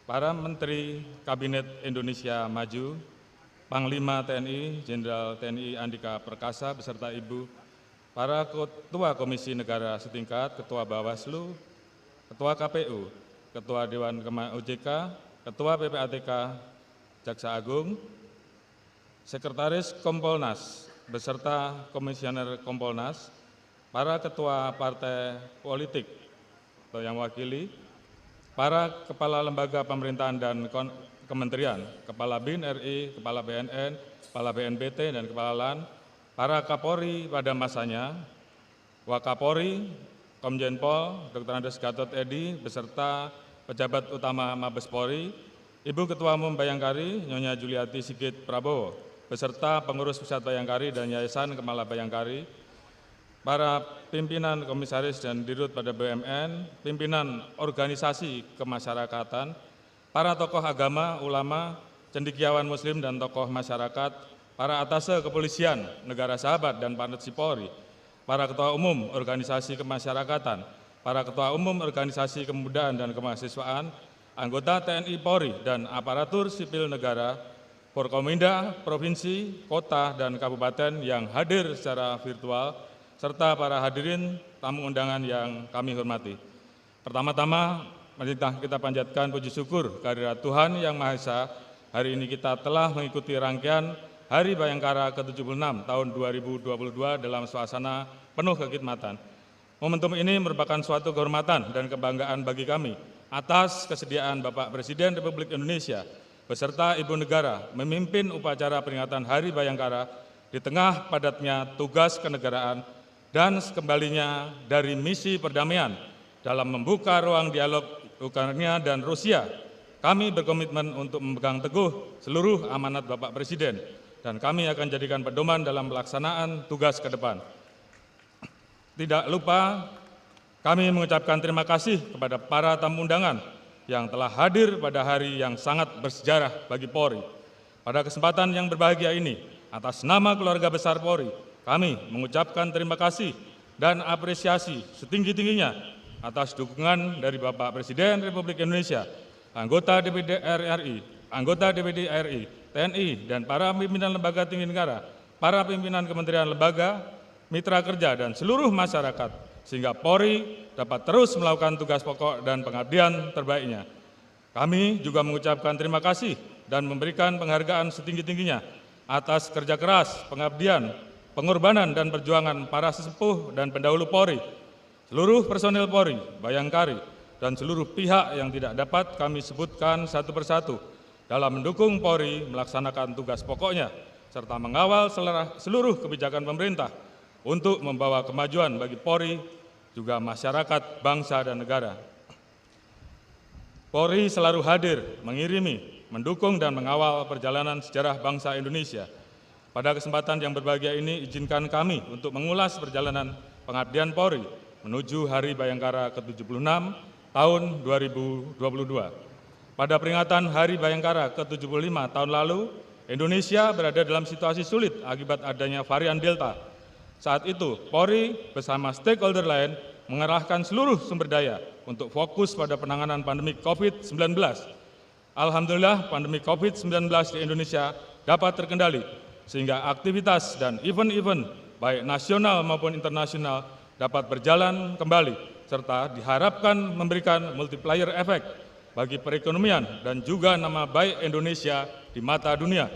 para Menteri Kabinet Indonesia Maju, Panglima TNI, Jenderal TNI Andika Perkasa beserta Ibu, para Ketua Komisi Negara setingkat, Ketua Bawaslu, Ketua KPU, Ketua Dewan OJK, Ketua PPATK, Jaksa Agung, Sekretaris Kompolnas beserta Komisioner Kompolnas, para Ketua Partai Politik atau yang wakili, para Kepala Lembaga Pemerintahan dan Kementerian, Kepala BIN RI, Kepala BNN, Kepala BNPT, dan Kepala LAN, para Kapolri pada masanya, Wakapolri, Komjen Pol Dr. Andes Gatot Edi beserta pejabat utama Mabes Polri, Ibu Ketua Umum Bayangkari Nyonya Juliati Sigit Prabowo beserta pengurus Pusat Bayangkari dan Yayasan Kemala Bayangkari, para pimpinan komisaris dan dirut pada BUMN, pimpinan organisasi kemasyarakatan, para tokoh agama, ulama, cendekiawan muslim dan tokoh masyarakat, para atase kepolisian, negara sahabat dan partner Polri, para ketua umum organisasi kemasyarakatan, para ketua umum organisasi kemudaan dan kemahasiswaan, anggota TNI Polri dan aparatur sipil negara, Forkominda, provinsi, kota, dan kabupaten yang hadir secara virtual, serta para hadirin tamu undangan yang kami hormati. Pertama-tama, mari kita panjatkan puji syukur kehadirat Tuhan Yang Maha Esa. Hari ini kita telah mengikuti rangkaian Hari Bayangkara ke-76 tahun 2022 dalam suasana penuh kekhidmatan. Momentum ini merupakan suatu kehormatan dan kebanggaan bagi kami atas kesediaan Bapak Presiden Republik Indonesia beserta Ibu Negara memimpin upacara peringatan Hari Bayangkara di tengah padatnya tugas kenegaraan dan kembalinya dari misi perdamaian dalam membuka ruang dialog Ukraina dan Rusia. Kami berkomitmen untuk memegang teguh seluruh amanat Bapak Presiden dan kami akan jadikan pedoman dalam pelaksanaan tugas ke depan. Tidak lupa, kami mengucapkan terima kasih kepada para tamu undangan yang telah hadir pada hari yang sangat bersejarah bagi Polri. Pada kesempatan yang berbahagia ini, atas nama keluarga besar Polri, kami mengucapkan terima kasih dan apresiasi setinggi-tingginya atas dukungan dari Bapak Presiden Republik Indonesia, anggota DPD RI, anggota DPD RI, TNI, dan para pimpinan lembaga tinggi negara, para pimpinan kementerian lembaga, mitra kerja, dan seluruh masyarakat, sehingga Polri dapat terus melakukan tugas pokok dan pengabdian terbaiknya. Kami juga mengucapkan terima kasih dan memberikan penghargaan setinggi-tingginya atas kerja keras, pengabdian, pengorbanan, dan perjuangan para sesepuh dan pendahulu Polri, seluruh personil Polri, Bayangkari, dan seluruh pihak yang tidak dapat kami sebutkan satu persatu dalam mendukung Polri melaksanakan tugas pokoknya, serta mengawal seluruh kebijakan pemerintah untuk membawa kemajuan bagi Polri juga masyarakat, bangsa, dan negara. Polri selalu hadir, mengirimi, mendukung, dan mengawal perjalanan sejarah bangsa Indonesia. Pada kesempatan yang berbahagia ini, izinkan kami untuk mengulas perjalanan pengabdian Polri menuju Hari Bayangkara ke-76 tahun 2022. Pada peringatan Hari Bayangkara ke-75 tahun lalu, Indonesia berada dalam situasi sulit akibat adanya varian Delta. Saat itu, Polri bersama stakeholder lain mengerahkan seluruh sumber daya untuk fokus pada penanganan pandemi COVID-19. Alhamdulillah, pandemi COVID-19 di Indonesia dapat terkendali, sehingga aktivitas dan event-event baik nasional maupun internasional dapat berjalan kembali, serta diharapkan memberikan multiplier efek bagi perekonomian dan juga nama baik Indonesia di mata dunia.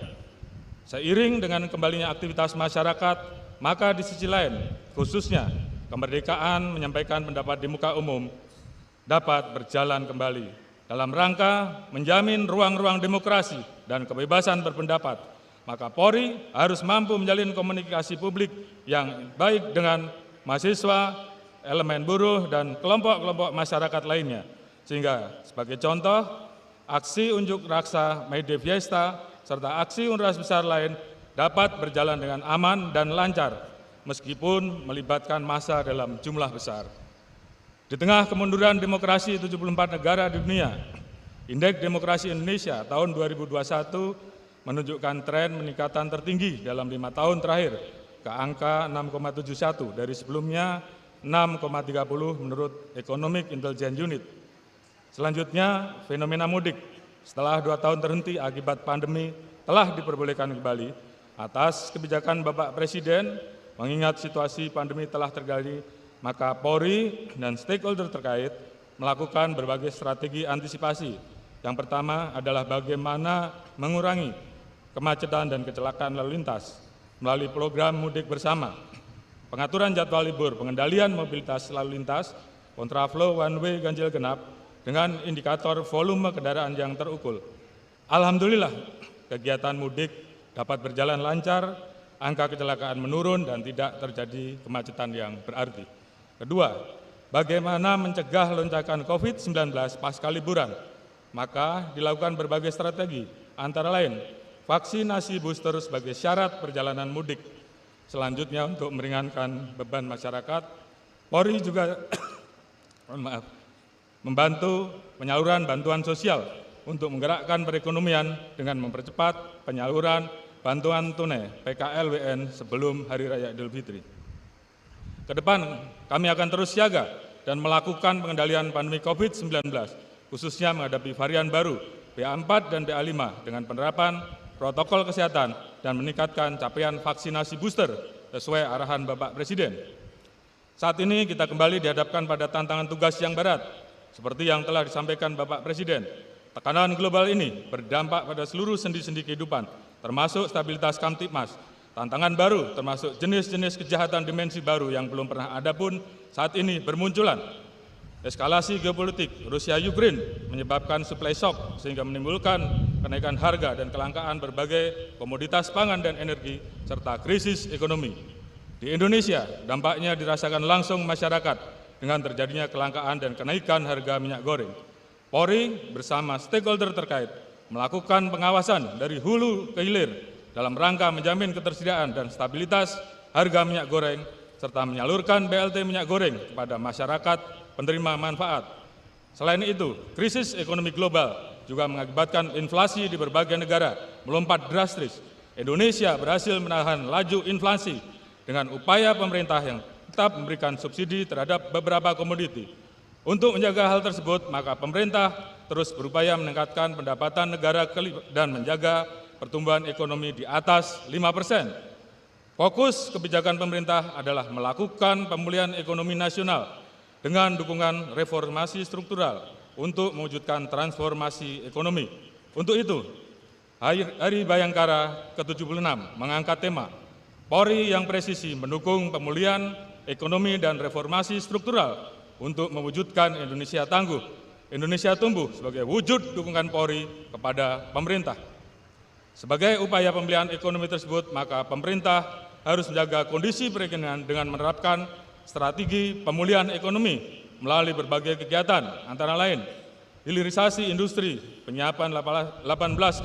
Seiring dengan kembalinya aktivitas masyarakat, maka di sisi lain, khususnya kemerdekaan menyampaikan pendapat di muka umum dapat berjalan kembali dalam rangka menjamin ruang-ruang demokrasi dan kebebasan berpendapat. Maka Polri harus mampu menjalin komunikasi publik yang baik dengan mahasiswa, elemen buruh, dan kelompok-kelompok masyarakat lainnya. Sehingga sebagai contoh, aksi unjuk rasa May Day Fiesta serta aksi unjuk rasa besar lain dapat berjalan dengan aman dan lancar, meskipun melibatkan massa dalam jumlah besar. Di tengah kemunduran demokrasi 74 negara di dunia, Indeks Demokrasi Indonesia tahun 2021 menunjukkan tren peningkatan tertinggi dalam 5 tahun terakhir ke angka 6,71 dari sebelumnya 6,30 menurut Economic Intelligence Unit. Selanjutnya, fenomena mudik setelah 2 tahun terhenti akibat pandemi telah diperbolehkan kembali atas kebijakan Bapak Presiden. Mengingat situasi pandemi telah terjadi, maka Polri dan stakeholder terkait melakukan berbagai strategi antisipasi. Yang pertama adalah bagaimana mengurangi kemacetan dan kecelakaan lalu lintas melalui program mudik bersama, pengaturan jadwal libur, pengendalian mobilitas lalu lintas, kontraflow one way ganjil genap dengan indikator volume kendaraan yang terukur. Alhamdulillah, kegiatan mudik dapat berjalan lancar, angka kecelakaan menurun dan tidak terjadi kemacetan yang berarti. Kedua, bagaimana mencegah lonjakan COVID-19 pasca liburan? Maka dilakukan berbagai strategi, antara lain vaksinasi booster sebagai syarat perjalanan mudik. Selanjutnya, untuk meringankan beban masyarakat, Polri juga membantu penyaluran bantuan sosial untuk menggerakkan perekonomian dengan mempercepat penyaluran bantuan tunai PKL-WN sebelum Hari Raya Idul Fitri. Ke depan, kami akan terus siaga dan melakukan pengendalian pandemi COVID-19, khususnya menghadapi varian baru BA4 dan BA5 dengan penerapan protokol kesehatan dan meningkatkan capaian vaksinasi booster sesuai arahan Bapak Presiden. Saat ini kita kembali dihadapkan pada tantangan tugas yang berat, seperti yang telah disampaikan Bapak Presiden. Tekanan global ini berdampak pada seluruh sendi-sendi kehidupan, termasuk stabilitas Kamtipmas. Tantangan baru termasuk jenis-jenis kejahatan dimensi baru yang belum pernah ada pun saat ini bermunculan. Eskalasi geopolitik Rusia-Ukraine menyebabkan supply shock sehingga menimbulkan kenaikan harga dan kelangkaan berbagai komoditas pangan dan energi serta krisis ekonomi. Di Indonesia, dampaknya dirasakan langsung masyarakat dengan terjadinya kelangkaan dan kenaikan harga minyak goreng. Polri bersama stakeholder terkait melakukan pengawasan dari hulu ke hilir dalam rangka menjamin ketersediaan dan stabilitas harga minyak goreng serta menyalurkan BLT minyak goreng kepada masyarakat penerima manfaat. Selain itu, krisis ekonomi global juga mengakibatkan inflasi di berbagai negara melompat drastis. Indonesia berhasil menahan laju inflasi dengan upaya pemerintah yang tetap memberikan subsidi terhadap beberapa komoditi. Untuk menjaga hal tersebut, maka pemerintah terus berupaya meningkatkan pendapatan negara dan menjaga pertumbuhan ekonomi di atas 5%. Fokus kebijakan pemerintah adalah melakukan pemulihan ekonomi nasional dengan dukungan reformasi struktural untuk mewujudkan transformasi ekonomi. Untuk itu, Hari Bayangkara ke-76 mengangkat tema Polri yang presisi mendukung pemulihan ekonomi dan reformasi struktural untuk mewujudkan Indonesia tangguh, Indonesia tumbuh sebagai wujud dukungan Polri kepada pemerintah. Sebagai upaya pemulihan ekonomi tersebut, maka pemerintah harus menjaga kondisi perekonomian dengan menerapkan strategi pemulihan ekonomi melalui berbagai kegiatan, antara lain hilirisasi industri, penyiapan 18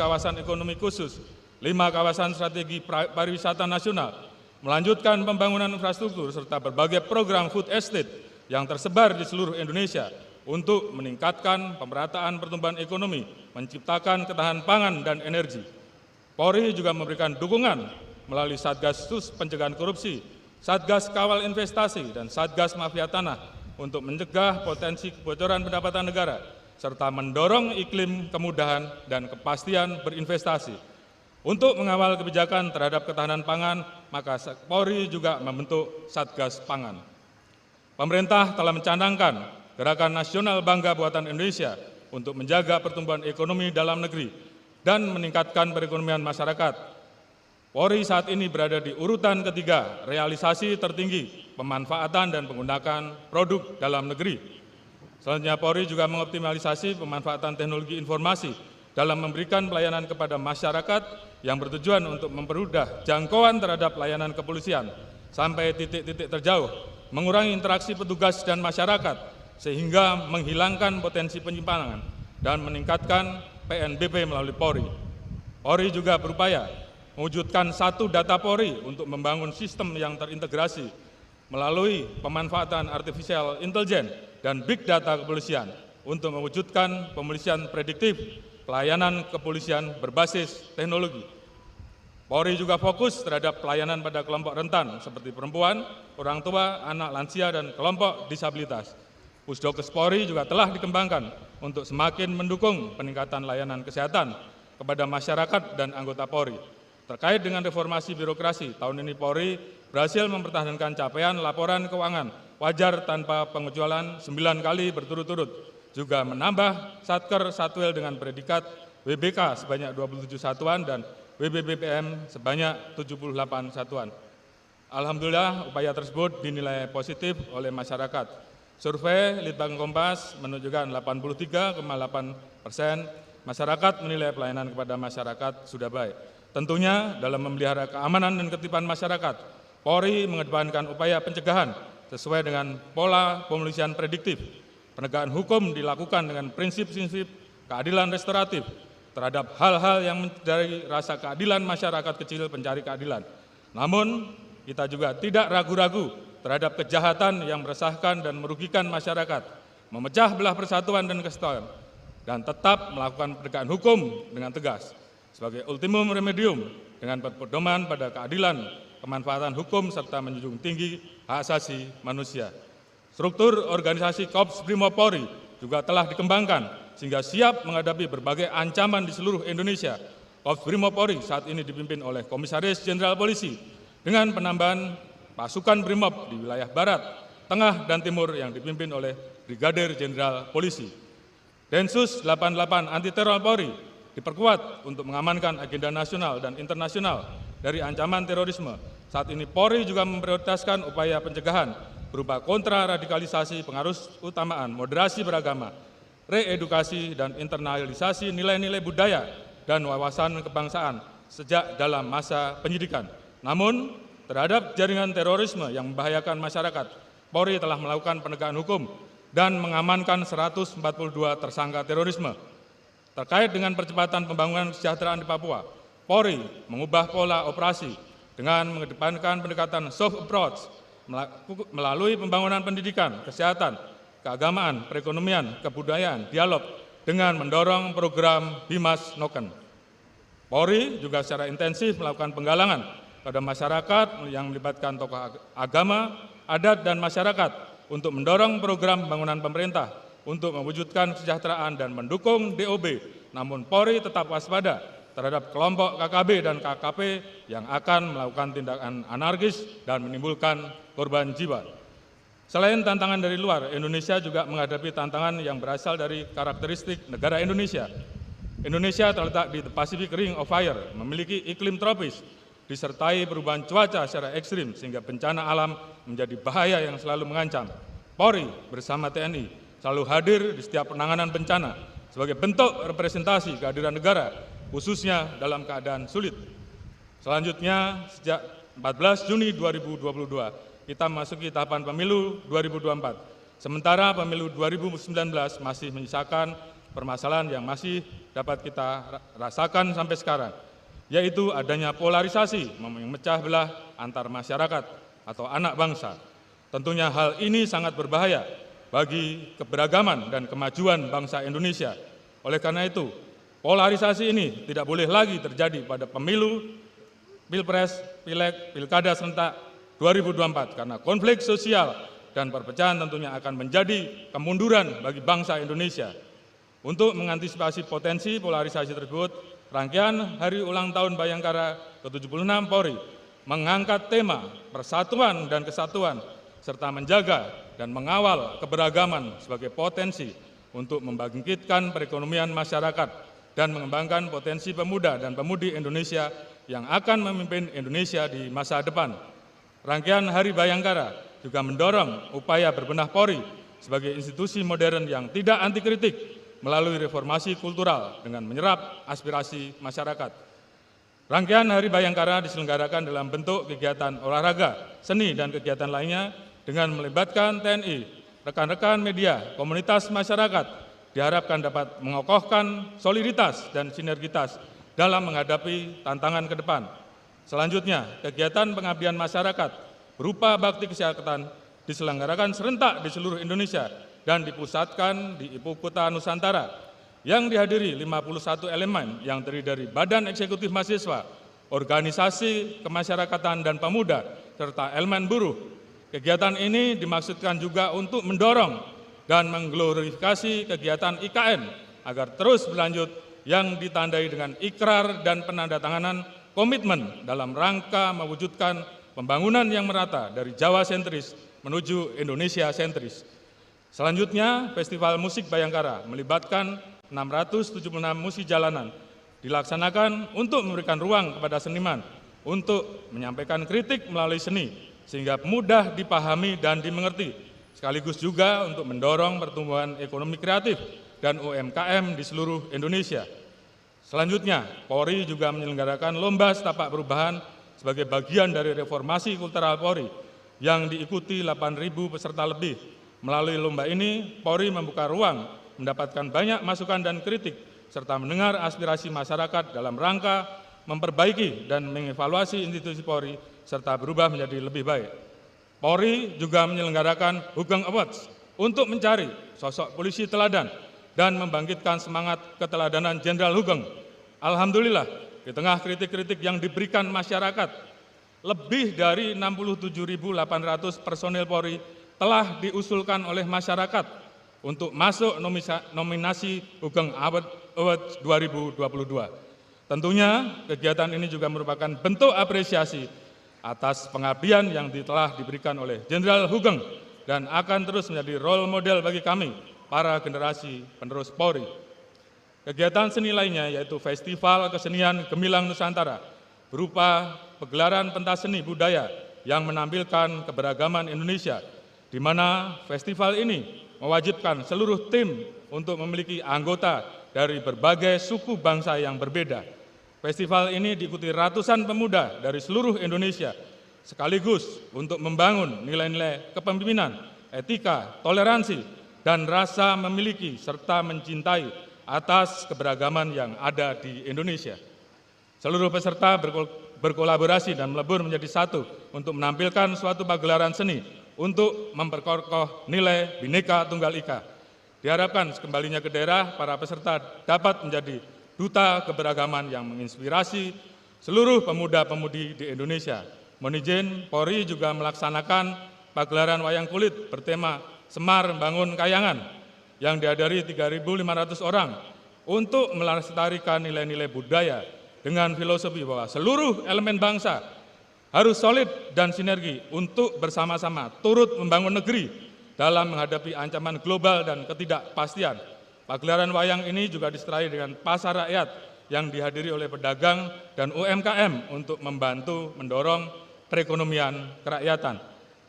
kawasan ekonomi khusus, 5 kawasan strategi pariwisata nasional, melanjutkan pembangunan infrastruktur, serta berbagai program food estate yang tersebar di seluruh Indonesia untuk meningkatkan pemerataan pertumbuhan ekonomi, menciptakan ketahanan pangan dan energi. Polri juga memberikan dukungan melalui Satgas Sus Pencegahan Korupsi, Satgas Kawal Investasi, dan Satgas Mafia Tanah untuk mencegah potensi kebocoran pendapatan negara, serta mendorong iklim kemudahan dan kepastian berinvestasi. Untuk mengawal kebijakan terhadap ketahanan pangan, maka Polri juga membentuk Satgas Pangan. Pemerintah telah mencanangkan Gerakan Nasional Bangga Buatan Indonesia untuk menjaga pertumbuhan ekonomi dalam negeri dan meningkatkan perekonomian masyarakat. Polri saat ini berada di urutan ketiga, realisasi tertinggi pemanfaatan dan penggunaan produk dalam negeri. Selanjutnya, Polri juga mengoptimalisasi pemanfaatan teknologi informasi dalam memberikan pelayanan kepada masyarakat yang bertujuan untuk mempermudah jangkauan terhadap layanan kepolisian sampai titik-titik terjauh, mengurangi interaksi petugas dan masyarakat, sehingga menghilangkan potensi penyimpangan dan meningkatkan PNBP melalui Polri. Polri juga berupaya mewujudkan satu data Polri untuk membangun sistem yang terintegrasi melalui pemanfaatan artificial intelligence dan big data kepolisian untuk mewujudkan pemolisian prediktif, pelayanan kepolisian berbasis teknologi. Polri juga fokus terhadap pelayanan pada kelompok rentan seperti perempuan, orang tua, anak lansia, dan kelompok disabilitas. Pusdokes Polri juga telah dikembangkan untuk semakin mendukung peningkatan layanan kesehatan kepada masyarakat dan anggota Polri. Terkait dengan reformasi birokrasi, tahun ini Polri berhasil mempertahankan capaian laporan keuangan wajar tanpa pengecualian 9 kali berturut-turut, juga menambah Satker Satwil dengan predikat WBK sebanyak 27 satuan dan WBBPM sebanyak 78 satuan. Alhamdulillah, upaya tersebut dinilai positif oleh masyarakat. Survei Litbang Kompas menunjukkan 83,8% masyarakat menilai pelayanan kepada masyarakat sudah baik. Tentunya dalam memelihara keamanan dan ketertiban masyarakat, Polri mengedepankan upaya pencegahan sesuai dengan pola pemolisian prediktif. Penegakan hukum dilakukan dengan prinsip-prinsip keadilan restoratif terhadap hal-hal yang mencederai rasa keadilan masyarakat kecil pencari keadilan. Namun, kita juga tidak ragu-ragu terhadap kejahatan yang meresahkan dan merugikan masyarakat, memecah belah persatuan dan kesatuan, dan tetap melakukan penegakan hukum dengan tegas sebagai ultimum remedium dengan berpedoman pada keadilan, kemanfaatan hukum, serta menjunjung tinggi hak asasi manusia. Struktur organisasi Korps Brimob Polri juga telah dikembangkan sehingga siap menghadapi berbagai ancaman di seluruh Indonesia. Korps Brimob Polri saat ini dipimpin oleh Komisaris Jenderal Polisi dengan penambahan pasukan Brimob di wilayah Barat, Tengah, dan Timur yang dipimpin oleh Brigadir Jenderal Polisi. Densus 88 Anti Teror Polri diperkuat untuk mengamankan agenda nasional dan internasional dari ancaman terorisme. Saat ini Polri juga memprioritaskan upaya pencegahan berupa kontraradikalisasi, pengaruh utamaan, moderasi beragama, reedukasi, dan internalisasi nilai-nilai budaya dan wawasan kebangsaan sejak dalam masa penyidikan. Namun, terhadap jaringan terorisme yang membahayakan masyarakat, Polri telah melakukan penegakan hukum dan mengamankan 142 tersangka terorisme. Terkait dengan percepatan pembangunan kesejahteraan di Papua, Polri mengubah pola operasi dengan mengedepankan pendekatan soft approach melalui pembangunan pendidikan, kesehatan, keagamaan, perekonomian, kebudayaan, dialog dengan mendorong program Bimas Noken. Polri juga secara intensif melakukan penggalangan pada masyarakat yang melibatkan tokoh agama, adat, dan masyarakat untuk mendorong program pembangunan pemerintah untuk mewujudkan kesejahteraan dan mendukung DOB. Namun Polri tetap waspada terhadap kelompok KKB dan KKP yang akan melakukan tindakan anarkis dan menimbulkan korban jiwa. Selain tantangan dari luar, Indonesia juga menghadapi tantangan yang berasal dari karakteristik negara Indonesia. Indonesia terletak di the Pacific Ring of Fire, memiliki iklim tropis, disertai perubahan cuaca secara ekstrim sehingga bencana alam menjadi bahaya yang selalu mengancam. Polri bersama TNI selalu hadir di setiap penanganan bencana sebagai bentuk representasi kehadiran negara, khususnya dalam keadaan sulit. Selanjutnya, sejak 14 Juni 2022, kita memasuki tahapan pemilu 2024. Sementara pemilu 2019 masih menyisakan permasalahan yang masih dapat kita rasakan sampai sekarang, yaitu adanya polarisasi yang memecah belah antar masyarakat atau anak bangsa. Tentunya hal ini sangat berbahaya bagi keberagaman dan kemajuan bangsa Indonesia. Oleh karena itu, polarisasi ini tidak boleh lagi terjadi pada pemilu, pilpres, pileg, pilkada serentak 2024, karena konflik sosial dan perpecahan tentunya akan menjadi kemunduran bagi bangsa Indonesia. Untuk mengantisipasi potensi polarisasi tersebut, rangkaian Hari Ulang Tahun Bayangkara ke-76 Polri mengangkat tema persatuan dan kesatuan, serta menjaga dan mengawal keberagaman sebagai potensi untuk membangkitkan perekonomian masyarakat dan mengembangkan potensi pemuda dan pemudi Indonesia yang akan memimpin Indonesia di masa depan. Rangkaian Hari Bayangkara juga mendorong upaya berbenah Polri sebagai institusi modern yang tidak anti kritik melalui reformasi kultural dengan menyerap aspirasi masyarakat. Rangkaian Hari Bayangkara diselenggarakan dalam bentuk kegiatan olahraga, seni, dan kegiatan lainnya dengan melibatkan TNI, rekan-rekan media, komunitas masyarakat, diharapkan dapat mengokohkan soliditas dan sinergitas dalam menghadapi tantangan ke depan. Selanjutnya, kegiatan pengabdian masyarakat berupa bakti kesehatan diselenggarakan serentak di seluruh Indonesia dan dipusatkan di Ibu Kota Nusantara yang dihadiri 51 elemen yang terdiri dari Badan Eksekutif Mahasiswa, organisasi kemasyarakatan dan pemuda, serta elemen buruh. Kegiatan ini dimaksudkan juga untuk mendorong dan mengglorifikasi kegiatan IKN agar terus berlanjut yang ditandai dengan ikrar dan penandatanganan komitmen dalam rangka mewujudkan pembangunan yang merata dari Jawa sentris menuju Indonesia sentris. Selanjutnya, Festival Musik Bayangkara melibatkan 676 musik jalanan dilaksanakan untuk memberikan ruang kepada seniman untuk menyampaikan kritik melalui seni sehingga mudah dipahami dan dimengerti, sekaligus juga untuk mendorong pertumbuhan ekonomi kreatif dan UMKM di seluruh Indonesia. Selanjutnya, Polri juga menyelenggarakan Lomba Setapak Perubahan sebagai bagian dari reformasi kultural Polri yang diikuti 8.000 peserta lebih. Melalui lomba ini, Polri membuka ruang mendapatkan banyak masukan dan kritik, serta mendengar aspirasi masyarakat dalam rangka memperbaiki dan mengevaluasi institusi Polri, serta berubah menjadi lebih baik. Polri juga menyelenggarakan Hugeng Awards untuk mencari sosok polisi teladan dan membangkitkan semangat keteladanan Jenderal Hugeng. Alhamdulillah, di tengah kritik-kritik yang diberikan masyarakat, lebih dari 67.800 personil Polri telah diusulkan oleh masyarakat untuk masuk nominasi Hugeng Award 2022. Tentunya kegiatan ini juga merupakan bentuk apresiasi atas pengabdian yang telah diberikan oleh Jenderal Hugeng dan akan terus menjadi role model bagi kami, para generasi penerus Polri. Kegiatan seni lainnya yaitu Festival Kesenian Gemilang Nusantara berupa pegelaran pentas seni budaya yang menampilkan keberagaman Indonesia, di mana festival ini mewajibkan seluruh tim untuk memiliki anggota dari berbagai suku bangsa yang berbeda. Festival ini diikuti ratusan pemuda dari seluruh Indonesia, sekaligus untuk membangun nilai-nilai kepemimpinan, etika, toleransi, dan rasa memiliki serta mencintai atas keberagaman yang ada di Indonesia. Seluruh peserta berkolaborasi dan melebur menjadi satu untuk menampilkan suatu pagelaran seni untuk memperkokoh nilai Bhinneka Tunggal Ika. Diharapkan kembalinya ke daerah, para peserta dapat menjadi duta keberagaman yang menginspirasi seluruh pemuda-pemudi di Indonesia. Mohon izin, Polri juga melaksanakan pagelaran wayang kulit bertema Semar Bangun Kayangan yang dihadiri 3.500 orang untuk melestarikan nilai-nilai budaya dengan filosofi bahwa seluruh elemen bangsa harus solid dan sinergi untuk bersama-sama turut membangun negeri dalam menghadapi ancaman global dan ketidakpastian. Pagelaran wayang ini juga diserai dengan pasar rakyat yang dihadiri oleh pedagang dan UMKM untuk membantu mendorong perekonomian kerakyatan.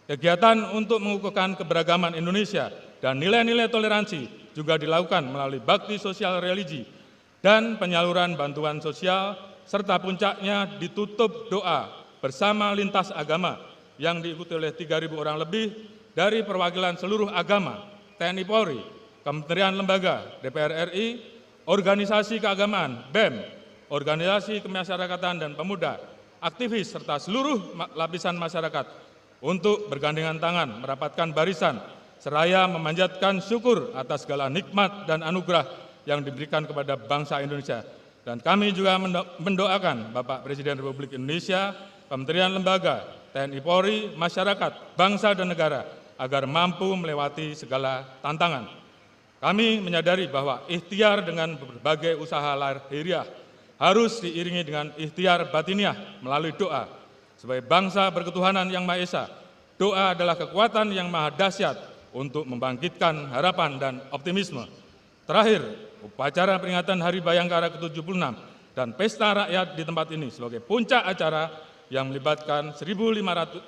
Kegiatan untuk mengukuhkan keberagaman Indonesia dan nilai-nilai toleransi juga dilakukan melalui bakti sosial religi dan penyaluran bantuan sosial, serta puncaknya ditutup doa bersama lintas agama yang diikuti oleh 3.000 orang lebih dari perwakilan seluruh agama, TNI Polri, Kementerian Lembaga, DPR RI, organisasi keagamaan, BEM, organisasi kemasyarakatan dan pemuda, aktivis, serta seluruh lapisan masyarakat untuk bergandengan tangan merapatkan barisan seraya memanjatkan syukur atas segala nikmat dan anugerah yang diberikan kepada bangsa Indonesia. Dan kami juga mendoakan Bapak Presiden Republik Indonesia, Kementerian Lembaga, TNI Polri, masyarakat, bangsa dan negara agar mampu melewati segala tantangan. Kami menyadari bahwa ikhtiar dengan berbagai usaha lahiriah harus diiringi dengan ikhtiar batiniah melalui doa. Sebagai bangsa berketuhanan yang Maha Esa, doa adalah kekuatan yang maha dahsyat untuk membangkitkan harapan dan optimisme. Terakhir, upacara peringatan Hari Bayangkara ke-76 dan pesta rakyat di tempat ini sebagai puncak acara yang melibatkan 1.800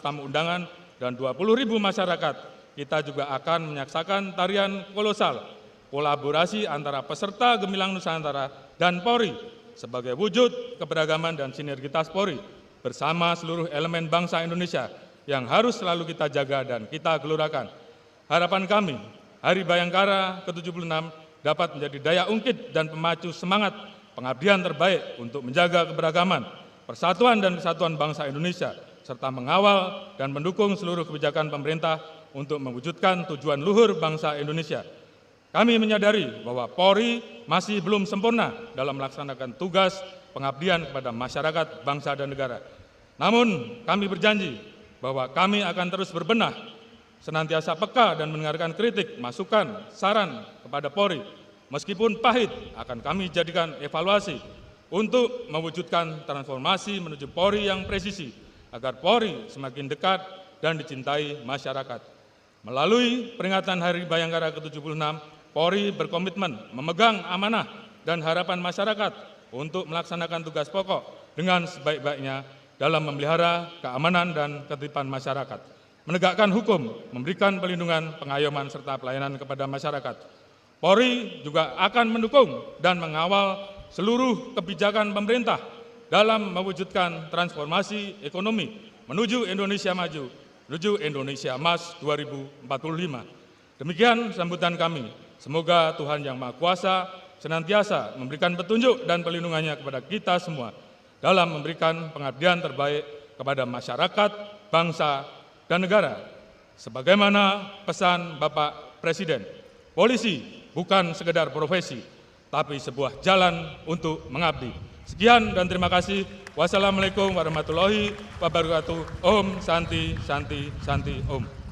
tamu undangan dan 20.000 masyarakat. Kita juga akan menyaksikan tarian kolosal, kolaborasi antara peserta Gemilang Nusantara dan Polri sebagai wujud keberagaman dan sinergitas Polri bersama seluruh elemen bangsa Indonesia yang harus selalu kita jaga dan kita gelurakan. Harapan kami, Hari Bayangkara ke-76 dapat menjadi daya ungkit dan pemacu semangat pengabdian terbaik untuk menjaga keberagaman, persatuan dan kesatuan bangsa Indonesia, serta mengawal dan mendukung seluruh kebijakan pemerintah untuk mewujudkan tujuan luhur bangsa Indonesia. Kami menyadari bahwa Polri masih belum sempurna dalam melaksanakan tugas pengabdian kepada masyarakat, bangsa, dan negara. Namun kami berjanji bahwa kami akan terus berbenah, senantiasa peka dan mendengarkan kritik, masukan, saran kepada Polri. Meskipun pahit, akan kami jadikan evaluasi untuk mewujudkan transformasi menuju Polri yang presisi, agar Polri semakin dekat dan dicintai masyarakat. Melalui peringatan Hari Bayangkara ke-76, Polri berkomitmen memegang amanah dan harapan masyarakat untuk melaksanakan tugas pokok dengan sebaik-baiknya dalam memelihara keamanan dan ketertiban masyarakat, menegakkan hukum, memberikan perlindungan, pengayoman, serta pelayanan kepada masyarakat. Polri juga akan mendukung dan mengawal seluruh kebijakan pemerintah dalam mewujudkan transformasi ekonomi menuju Indonesia maju, menuju Indonesia Emas 2045. Demikian sambutan kami. Semoga Tuhan Yang Maha Kuasa senantiasa memberikan petunjuk dan perlindungannya kepada kita semua dalam memberikan pengabdian terbaik kepada masyarakat, bangsa, dan negara. Sebagaimana pesan Bapak Presiden, polisi bukan sekedar profesi, tapi sebuah jalan untuk mengabdi. Sekian dan terima kasih. Wassalamualaikum warahmatullahi wabarakatuh. Om Santi Santi Santi Om.